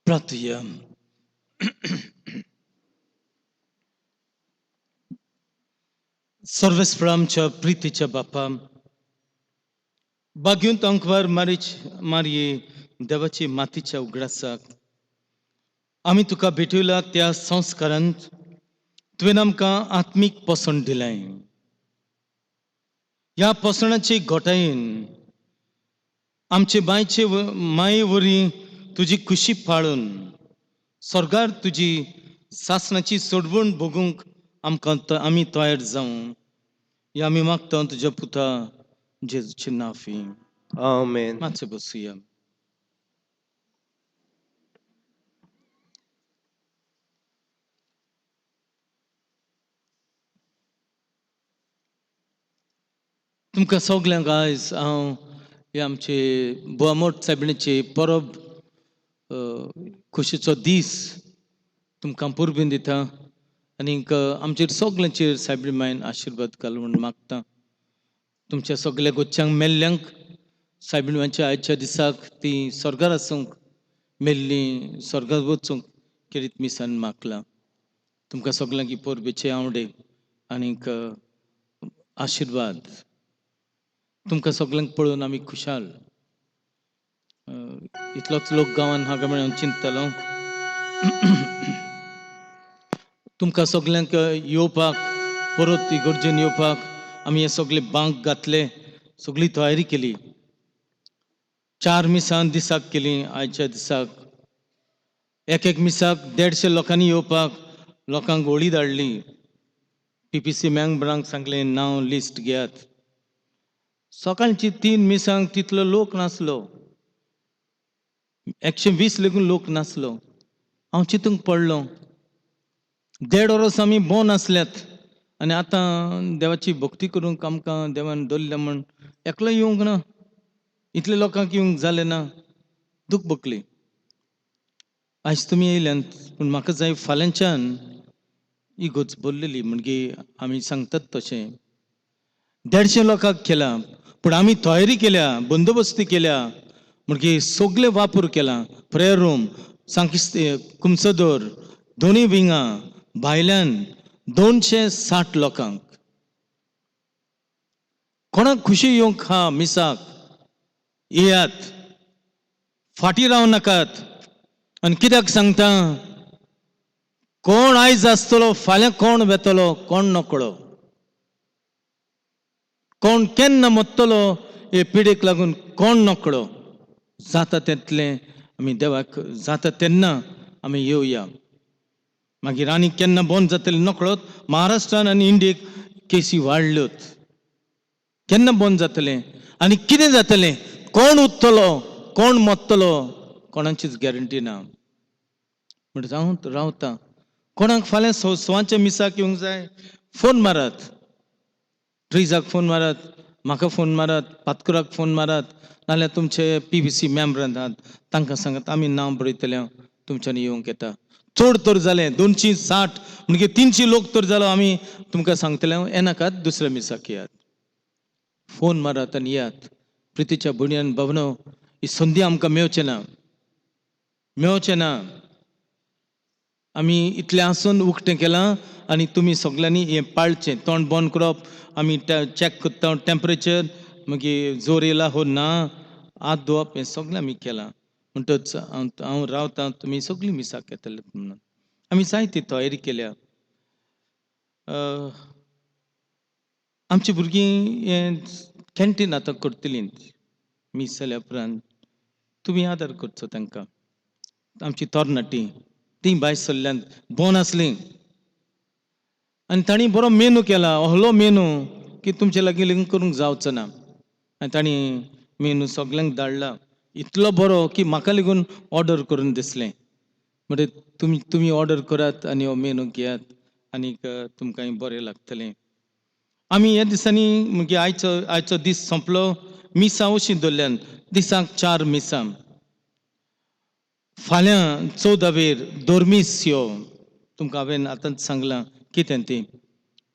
प्रार्थया सर्वेस्पर आमच्या प्रितीच्या बापा बाग्यूंत अंकवार मारये देवाची मातीच्या उगडासाक आमी तुका भेटयला त्या संस्कारांत तुवें आमकां आत्मीक पसण दिलें ह्या पसणाचे घोटायेन आमचे माये वरी तुजी खुशी पाळून स्वर्गार तुजी सासणाची सोडवण भोगूंक आमी तयार जावं हे आमी मागता तुज्या पुता जेजूचे नांवी Amen. मातशें बसुया तुमकां सगल्यांक आयज हांव हे आमचे बोवामोट सायबिणीचे परब खोशयेचो दीस तुमकां परबीन दिता आनीक आमचेर सगल्यांचेर सायबीण मायन आशिर्वाद घाल म्हूण मागता. तुमच्या सगल्या गोच्च्यांक मेल्ल्यांक सायबिणीच्या आयच्या दिसाक ती स्वर्गार आसूंक मेल्लीं स्वर्गार वचूंक किरीत मिसान मागला. तुमकां सगल्यांक ही परबेचे आवडे आनीक आशिर्वाद. तुमकां सगल्यांक पळोवन आमी खुशाल. इतलोच लोक गांवान हाका म्हण चिंततालो. तुमकां सगल्यांक येवपाक परत इगर्जेन येवपाक आमी हे सगळे बांक घातले, सगळी तयारी केली. 4 मिसां दिसाक केली. आयच्या दिसाक एक मिसाक 150 लोकांनी येवपाक लोकांक होळी धाडली. PPC मेंबरांक सांगलें नांव लिस्ट घेयात. सकाळची 3 मिसांक तितलो लोक नासलो. 120 लेगून लोक नासलो. हांव चिंतूंक पडलो 1.5 वरोस आमी बोन आसल्यात आनी आतां देवाची भक्ती करूंक आमकां देवान दवरल्या म्हण एकलो येवंक ना. इतले लोकांक येवंक जालें ना. दूख बकली. आयज तुमी येयल्यांत पूण म्हाका जाय फाल्यांच्यान ही गोच बोललेली म्हणजे आमी सांगतात तशें 150 लोकांक केला पूण आमी तयारी केल्या, बंदोबस्ती केल्या म्हणजे सगळे वापर केला. प्रेयर रूम, सांकिस्ते, कुमसदोर, दोनी विंगां भायल्यान 260 लोकांक. कोणाक खुशी येवंक हा मिसाक येयात, फाटीं राव नाकात. आनी कित्याक सांगता कोण आयज आसतलो फाल्यां कोण वेतलो कोण नकळो. कोण केन्ना मरतलो हे पिडेक लागून कोण नकळो. जाता तितलें आमी देवाक जाता तेन्ना आमी येवया. मागीर आनी केन्ना बंद जातलें नकळोत. महाराष्ट्रान आनी इंडियेक केसी वाडल्योत. केन्ना बंद जातलें आनी कितें जातलें कोण उरतलो कोण मरतलो कोणाचीच गॅरंटी ना. म्हण जावं रावता. कोणाक फाल्यां सवांच्या मिसाक येवंक जाय फोन मारात. ट्रिजाक फोन मारात, म्हाका फोन मारात, पातकुराक फोन मारात, नाल्यार तुमचे PPC मेंबर आहात तांकां सांगात आमी नांव बरयतले तुमच्यांनी येवंक येता. चड तर जालें 260 म्हणजे 300 लोक तर जालो आमी तुमकां सांगतले येनाकात दुसऱ्या मिसाक येयात. फोन मारात आनी येयात. प्रितीच्या भुणयान भावनो ही संदी आमकां मेळचें ना. आमी इतलें आसून उक्तें केलां आनी तुमी सगल्यांनी हें पाळचें. तोंड बंद करप, आमी चॅक करता टेम्परेचर, मागीर जोर येयला हो ना, हात धुवप, हें सगळें आमी केलां. म्हणटच हांव रावतां तुमी सगळीं मिसाक येतले म्हणून आमी जायती तयारी केल्या. आमची भुरगीं हें कॅन्टीन आतां करतलीं मीस जाल्या उपरांत. तुमी आदार करचो तांकां. आमची तरणाटीं तीं भायर सरल्यान बोन आसलीं आनी तांणी बरो मेनू केला. असलो मेनू की तुमचे लागीं लिंक करूंक जावचो ना. आनी तांणी मेनू सगल्यांक धाडला इतलो बरो की म्हाका लेगून ऑर्डर करून दिसलें. म्हणजे तुमी ऑर्डर करात आनी हो मेनू घेयात आनीक तुमकां बरें लागतलें. आमी ह्या दिसांनी म्हणजे आयचो दीस सोंपलो. मिसां अशीं दवरल्यान दिसाक 4 मिसां. फाल्यां 14वेर दोर्मीस यो. तुमकां हांवें आतांच सांगलां कितें ती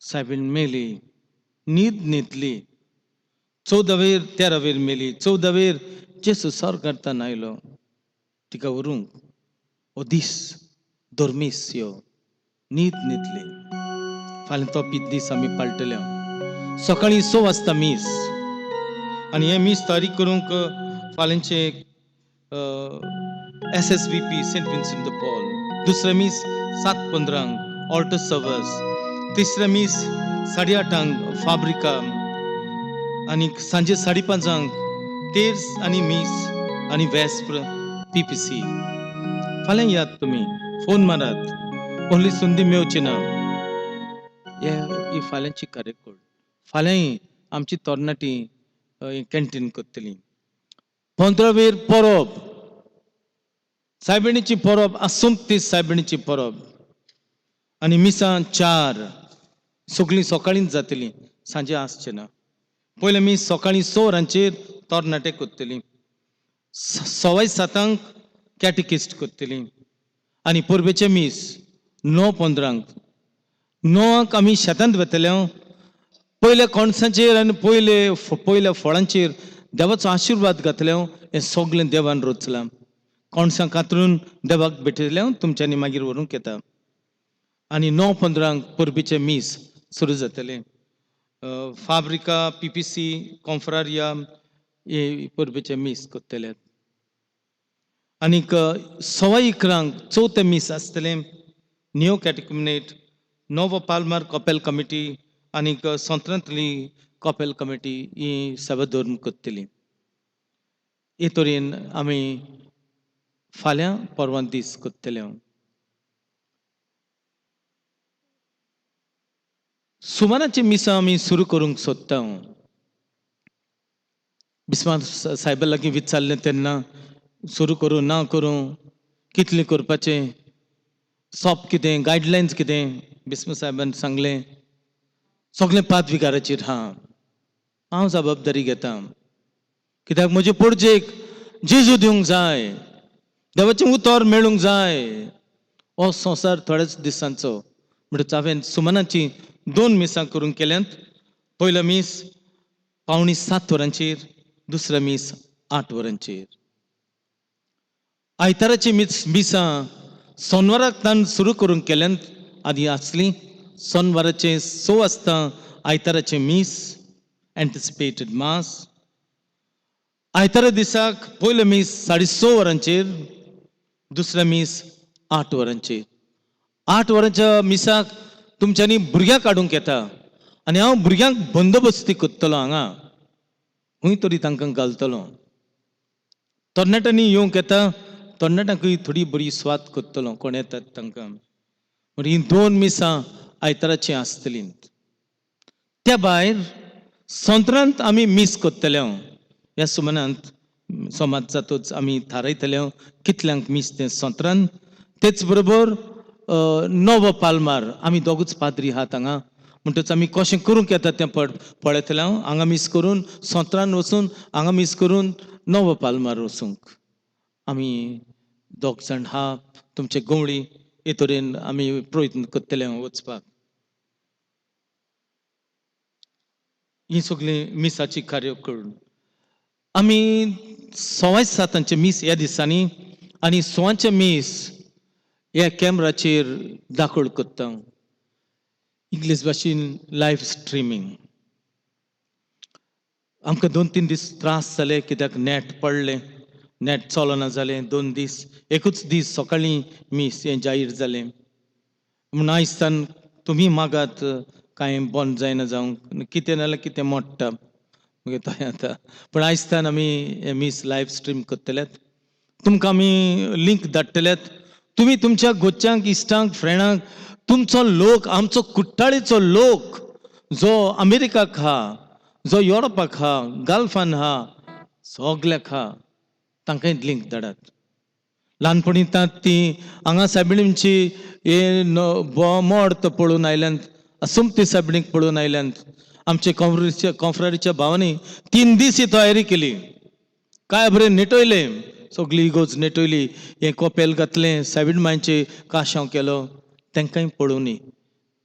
सायबीण मेली, न्हीद न्हिदली. 14वेर 13वेर मेली. 14वेर जेसू स्वर्गांतल्यान आयलो. तिका व्हरूंक हो दीस दोर्मीस यो, न्हीद न्हिदली. फाल्यां तो दीस आमी पाळटले. सकाळीं 6 वाजता मीस आनी हे मीस तारीख करूंक फाल्यांचे SSVP Saint Vincent de Paul. दुसरे मीस 7:15 ऑल्टर सर्वर्स. तिसरे मीस 8:30 फाब्रिका आनी सांजे 5:30 तेर्स आनी मीस आनी वेस्प्र PPC. फाल्यां यात तुमी, फोन मारात. ohली संदी मेळची ना. ही फाल्यांची कार्यावळ. फाल्यां आमची तरणाटी कॅन्टीन करतली. 15वेर परब, सायबिणीची परब आसूंक ती सायबिणीची परब आनी मिसां 4 सगळीं सकाळींच जातलीं, सांजे आसचें ना. पयले मी सकाळी 6 वरांचेर तरणाटे करतली, 6:15 कॅटिकिस्ट करतली आनी परबेचे मीस 9:15 9 आमी शेतांत वतले. पयले कणसाचेर आनी पयल्या फळांचेर देवाचो आशिर्वाद घातले. हें सगळें देवान रचलां. कणसां कातरून देवाक भेटयले, तुमच्यांनी मागीर व्हरूंक येता. आनी 9:15 परबेचे मीस सुरू जातले. फाब्रिका, PPC, कॉन्फ्रारिया हे परबेचे मीस करतले. आनीक 11:15 चवथे मीस आसतले. न्यू कॅटिकुमेनेट, नोवो पाल्मार कॉपेल कमिटी आनीक संत्रांतली कॉपेल कमिटी ही सभा धरून करतली. हे तरेन आमी फाल्यां परवा दीस करतले. सुमाराची मिसां आमी सुरू करूंक सोदता. बिस्मार साहेबा लागीं विचारलें तेन्ना सुरू करूं ना करूं, कितलें करपाचें, सॉप कितें, गायडलायन्स कितें, बिस्मार साहेबान सांगलें सगळें पादविकाराचेर हांव जबाबदारी घेतां. कित्याक म्हजे पडजेक जेजू दिवंक जाय, देवाचें उतर मेळूंक जाय. हो संवसार थोड्याच दिसांचो म्हणटच हांवें सुमनाची 2 मिसां करूंक केल्यांत. पयलो मीस 6:45 वरांचेर, दुसरो मीस 8 वरांचेर. आयताराची मिसां सोनवाराक तान सुरू करूंक केल्यांत. आदी आसली सोनवाराचे 6 वाजता आयताराचे मीस, एंटिसिपेटेड मास. आयतारा दिसाक पयलो मीस 6:30 वरांचेर, दुसरो मीस 8 वरांचेर. 8 वरांच्या मिसाक तुमच्यांनी भुरग्यांक काडूंक येता आनी हांव भुरग्यांक बंदोबस्ती करतलो. हांगा खंय तरी तांकां घालतलो. तरणाट्यांनी येवंक येता, तरणाट्यांकूय थोडी बरी स्वाद करतलो कोण येतात तांकां. ही 2 मिसां आयताराची आसतली. त्या भायर संत्रांत आमी मीस करतले. ह्या सुमनांत सोमात जातूच आमी थारायतले कितल्यांक मीस तें संत्रांत. तेच बरोबर नोवो पाल्मार आमी दोगूच पाद्री आहात हांगा म्हणटच आमी कशें करूंक येता तें पळयतले. हांगा मीस करून संत्रांत वचून, हांगा मीस करून नोवो पाल्मार वचूंक आमी दोग जाण आहा. तुमचे गवळी हे तरेन आमी प्रयत्न करतले वचपाक. ही सगळी मिसाची कार्य करून आमी 7:15 मीस ह्या दिसांनी आनी 6 मीस ह्या कॅमेराचेर दाखोवड करता. इंग्लीश भाशेन लायव्ह स्ट्रिमींग. आमकां 2-3 दीस त्रास जाले कित्याक नेट पडलें, नेट चलना जालें. 2 दीस, एकूच दीस सकाळीं मीस हें जाहीर जालें. म्हूण आयजतान तुमी मागात कांय बंद जायना जावंक, कितें नाल्यार कितें मोडटा मागीर तोय जाता. पूण आयजतान आमी हे मीस लायव्ह स्ट्रीम करतल्यात. तुमकां आमी लिंक धाडटल्यात. तुमी तुमच्या गोच्च्यांक, इश्टांक, फ्रेंडांक, तुमचो लोक, आमचो कुट्टाळेचो लोक जो अमेरिकाक आहा, जो युरोपाक आहा, गल्फान आहा, सगल्याक आहा, तांकांय लिंक धाडात. ल्हानपणी ती हांगा सायबिणींची हे मोड तो पळोवन आयल्यांत, असुमती सायबिणीक पळोवन आयल्यांत. आमचे कॉन्फ्रारीच्या भावांनी 3 दीस ही तयारी केली. काय बरें नेटयले, सगळी इगोज नेटयली, हे कॉपेल घातलें, सायबीण मांयचे काशाव केलो. तांकांय पळोवनी,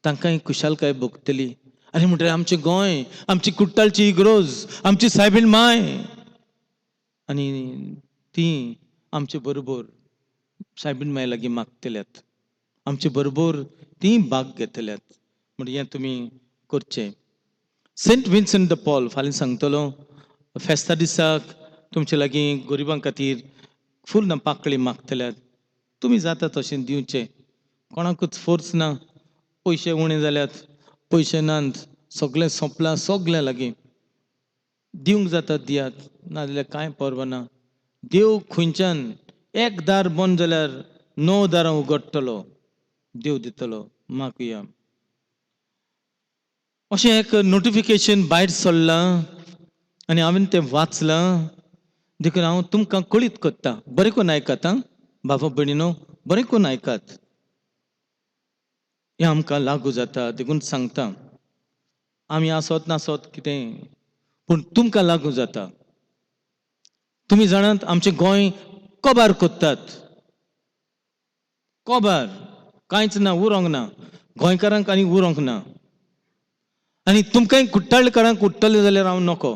तांकांय खुशालकाय भोगतली. आनी म्हणटलें आमचें गोंय, आमची कुट्टाळची इग्रोज, आमची सायबीण मांय, आनी ती आमचे बरोबर सायबीण मांय लागीं मागतल्यात, आमचे बरोबर ती भाग घेतल्यात. म्हणजे हें तुमी करचें. सेंट विन्संट द पॉल फाल्यां सांगतलो. फेस्ता दिसाक तुमचे लागीं गरिबां खातीर फूल ना पाकळी मागतल्यात. तुमी जाता तशें दिवचें, कोणाकूच फोर्स ना. पयशे उणे जाल्यात, पयशे नात, सगळें सोंपलां, सगळ्या लागीं दिवंक जाता दियात, नाजाल्यार कांय परवा ना. देव खंयच्यान एक दार बंद जाल्यार 9 दारां उगडटलो, देव दितलो. मागुया. अशें एक नोटिफिकेशन भायर सरलां आनी हांवें तें वाचलां, देखून हांव तुमकां कळीत करता. बरें करून आयकात आं बाबा भयणीनो, बरें करून आयकात. हें आमकां लागू जाता देखून सांगता. आमी आसत नासत कितें पूण तुमकां लागू जाता. तुम्ही जाणात आमचे गोंय कोबार कोत्तात. कोबार कांयच ना, उरोंक ना गोंयकारांक आनी उरोंक ना. आनी तुमकांय कुट्टाळेकारांक उठ्ठले जाल्यार हांव नको.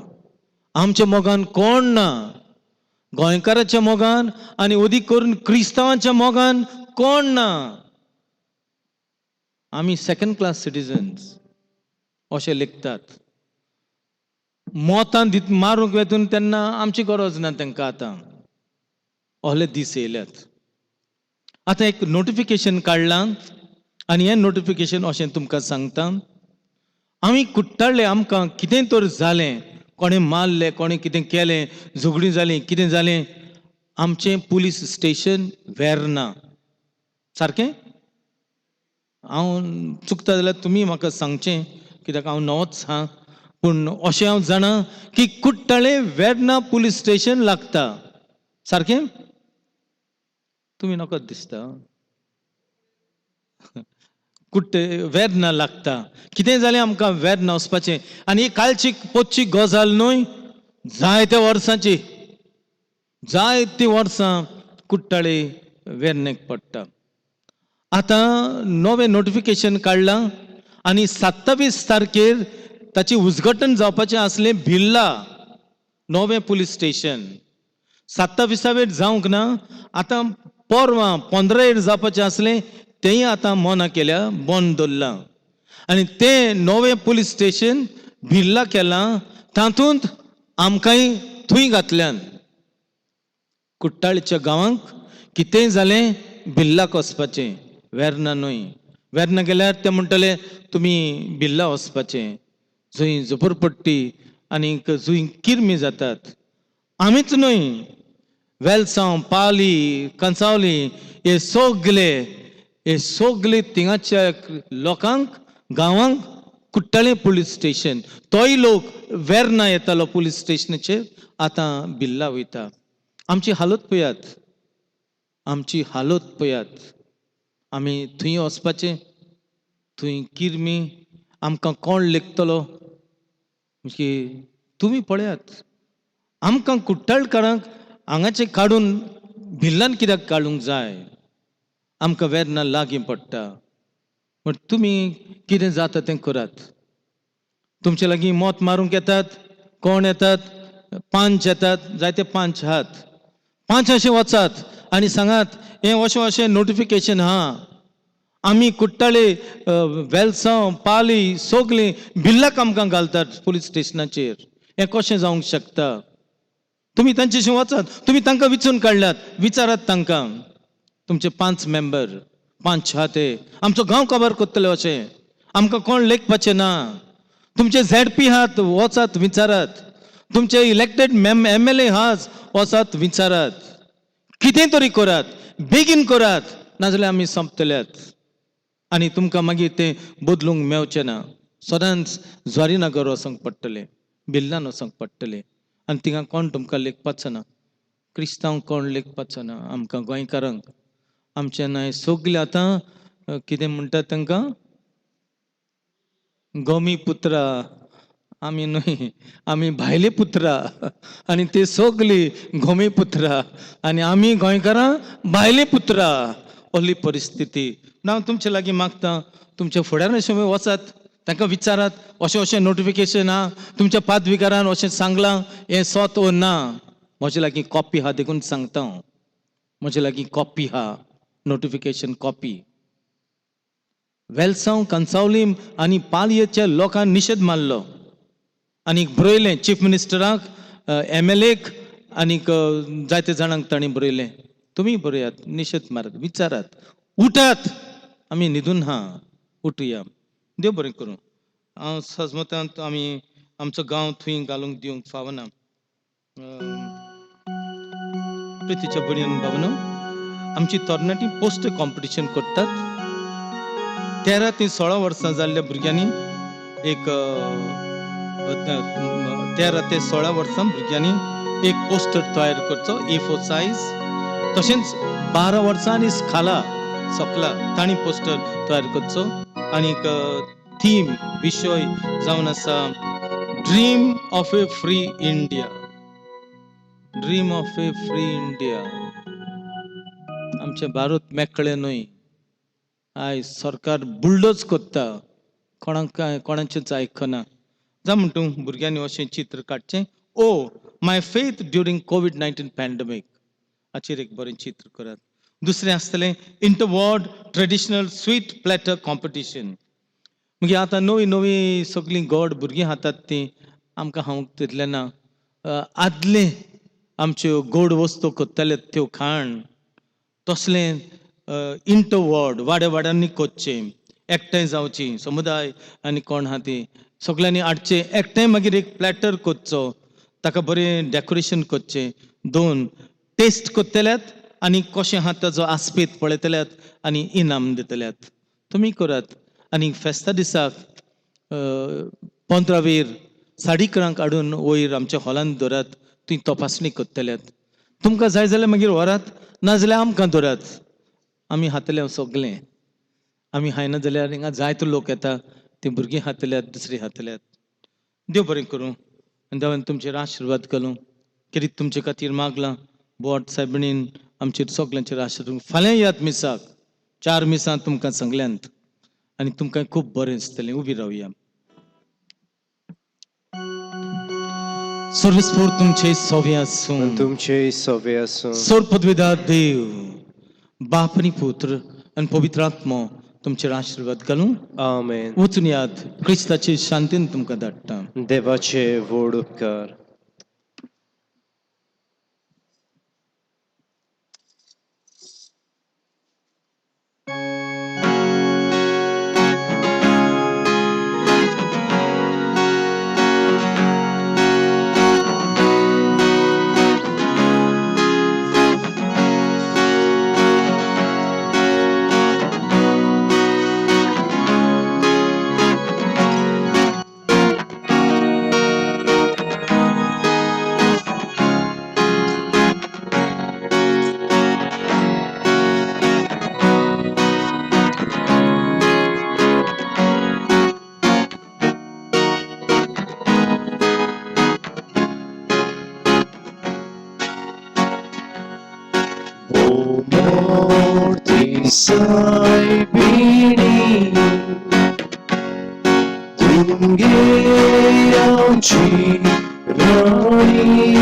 आमच्या मोगान कोण ना. गोंयकाराच्या मोगान आनी अदीक करून क्रिस्तांवांच्या मोगान कोण ना. आमी सेकंड क्लास सिटिझन्स अशें लेखतात. मोतान मारूंक वेतून तेन्ना आमची गरज ना तांकां. आतां असले दीस येयल्यात. आतां एक नोटिफिकेशन काडलां आनी हें नोटिफिकेशन अशें तुमकां सांगता. आमी कुट्टाळ्ळे, आमकां कितें तर जालें, कोणें मारलें, कोणें कितें केलें, झगडीं जालीं, कितें जालें, आमचें पुलीस स्टेशन वेर्ना. सारकें? हांव चुकता जाल्यार तुमी म्हाका सांगचें, कित्याक हांव नवोच हां. पूण अशें हांव जाणा की कुट्टाळे वेर्ना पुलीस स्टेशन लागता. सारकें? तुमी नकत दिसता. कुट्टे वेर्ना लागता. कितें जालें आमकां वेर्ना वचपाचें. आनी ही कालची पोचची गजाल न्हय, जायत्या वर्सांची. जायतीं वर्सां कुट्टाळे वेर्नेक पडटा. आतां नवें नोटिफिकेशन काडलां आनी 27 तारखेर ताची उजघाटन जावपाचें आसलें भिल्ला नवें पुलीस स्टेशन. 27 जावंक ना. आतां परवां 15 जावपाचें आसलें, तेंय आतां मोना केल्या, बंद दवरलां. आनी तें नवें पुलीस स्टेशन भिल्ला केलां. तातूंत आमकांय थंय घातल्यान. कुट्टाळच्या गांवांक कितेंय जालें भिल्लाक वचपाचें, वेर्ना न्हय. वेर्ना गेल्यार ते म्हणटले तुमी भिल्ला वचपाचें. जंय झोपडपट्टी आनीक जंय किरमी जातात. आमीच न्हय, वेलसांव, पाली, कंसावली हे सगळे थिंगाच्या लोकांक, गांवांक कुट्टाळे पुलीस स्टेशन. तोय लोक वेर्ना येतालो पुलीस स्टेशनाचेर, आतां भिल्ला वयता. आमची हालत पळयात. आमची हालत पळयात. आमी थंय वचपाचें, थंय किरमी, आमकां कोण लेखतलो. तुमी पळयात. आमकां कुट्टाळकारांक हांगाचें काडून भिल्लान कित्याक काडूंक जाय. आमकां वेर्ना लागीं पडटा. पण तुमी कितें जाता तें करात. तुमचे लागीं मोत मारूंक येतात. कोण येतात? पांच येतात. जायते पांच आहात. पांच अशें वचात आनी सांगात हें अशें अशें नोटिफिकेशन आहा. आमी कुट्टाळे, वेलसांव, पाली सगळीं भिल्लाक आमकां घालतात पुलीस स्टेशनाचेर. हें कशें जावंक शकता? तुमी तांचेशी वचात. तुमी तांकां विचारून काडल्यात, विचारात तांकां. तुमचे 5 मेंबर, 5 आहा ते आमचो गांव कवर करतले अशें. आमकां कोण लेखपाचें ना. तुमचे ZP आहात, वचात विचारात. तुमचे इलेक्टेड MLA आहात, वचात विचारात. कितें तरी करात, बेगीन करात, नाजाल्यार आमी संपतल्यात. आनी तुमकां मागीर तें बदलूंक मेळचें ना. सदांच ज्वारीनगर वचूंक पडटलें, भिल्लान वचूंक पडटलें. आनी थिंगा कोण तुमकां लेखपाचो ना. क्रिस्तांव कोण लेखपाचो ना. आमकां गोंयकारांक आमचे न्हय सगळे आतां कितें म्हणटात तांकां, गोमी पुत्रा. आमी न्हय, आमी भायले पुत्रा. आनी ते सगळीं गोमी पुत्रा आनी आमी गोंयकारां भायले पुत्रा. असली परिस्थिती. हांव तुमचे लागीं मागतां, तुमच्या फुडार अशें वचात, तांकां विचारात अशें अशें नोटिफिकेशन आहा, तुमच्या पादविकारान अशें सांगलां, हें सत वो ना. म्हजे लागीं कॉपी आहा, देखून सांगता हांव. म्हजे लागीं कॉपी आहा, नोटिफिकेशन कॉपी. वेलसांव, कंसावली आनी पालयेच्या लोकांनी निशेध मारलो आनीक बरयलें चीफ मिनिस्टराक, MLAक आनीक जायते जाणांक तांणी बरयलें. तुमी बरयात, निशेध मारात, विचारात, उठात. आमी न्हिदून हा, उठुया. देव बरें करूं. हांव सजमतांत आमी आमचो गांव थंय घालूंक दिवंक फावना. प्रितीच्या भयण भावनो, आमची तरणाटी पोस्ट कॉम्पिटिशन करतात. 13 ते 16 वर्सां जाल्ल्या भुरग्यांनी एक 13 ते 16 वर्सां भुरग्यांनी एक पोस्टर तयार करचो, A4 सायज. तशेंच 12 वर्सां आनी खाला सकला तांणी पोस्टर तयार करचो. आनीक थीम, विशय जावन आसा dream of A free India. Dream of A free India. आमचे भारत मेकळे न्हय. आयज सरकार बुलडोज करता, कोणाचेच आयकना. जा म्हणटा भुरग्यांनी अशें चित्र काडचें. Oh my faith during covid pandemic हाचेर एक बरें चित्र करात. दुसरें आसतलें inter world traditional sweet platter competition. म्हणजे आतां नवी नवी सगळीं गोड भुरगीं हातात तीं आमकां हांव तितलें ना. आदले आमच्यो गोड वस्तू करताले त्यो खाण तसलें इंटर वर्ल्ड वाड्या वाड्यांनी करचें. एकठांय जावची समुदाय आनी कोण आहा ती सगळ्यांनी हाडचे. एकठांय मागीर एक प्लॅटर करचो, ताका बरें डेकोरेशन करचें. 2 टेस्ट करतल्यात आनी कशें आहा ताजो आस्पेत पळयतल्यात आनी इनाम दितल्यात. तुमी करात. आनी फेस्ता दिसाक 15 साडीकरांक हाडून वयर आमच्या हॉलांत दवरात. ती तपासणी करतल्यात. तुमकां जाय जाल्यार मागीर व्हरात, नाजाल्यार आमकां दवरात. आमी हातले सगळें. आमी हायना जाल्यार हिंगा जायतो लोक येता, ते भुरगीं हातल्यात, दुसरी हातल्यात. देव बरें करूं आनी देवान तुमचेर आशिर्वाद घालूं. कितें तुमचे खातीर मागलां. बोट सायबिणीन आमचेर सगळ्यांचेर आशिर्वाद. फाल्यां यात मिसाक 4 मिसां तुमकां सगल्यांत आनी तुमकां खूब बरें दिसतलें. उबी रावया. सर्वेस्पोर तुमचे सोवे आसूं. तुमचे सवे आसूं. सोर पदवीदार देव बाप आनी पुत्र आनी पवित्र आत्मो तुमचेर आशिर्वाद घालूं. आमेन. वचून याद क्रिस्ताची शांतीन तुमकां धाडटा. देवाचे व्हड उपकार. सायबिणी तुमगे आमची राणी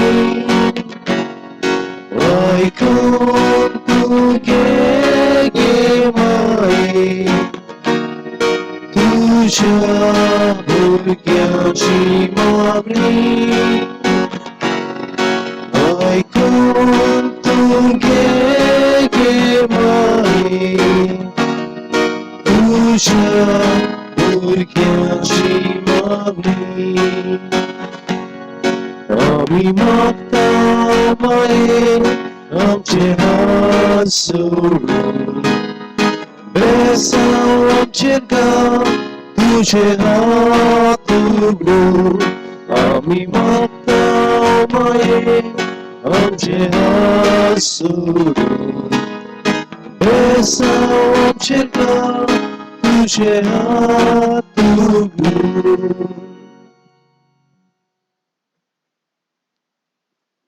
आयकून तुगे गे माये तुझ्या भुरग्याची मागणी आयकून तुगे गे माये तुझ्या भुरग्याची मागणी आमी मागता माये आमचे हात सोडून बेसांव आमचेर घाल तुझे हात उगडून आमी मागता माये आमचे हात सोडून बेसांव आमचेर घाल तुझे हात उगडून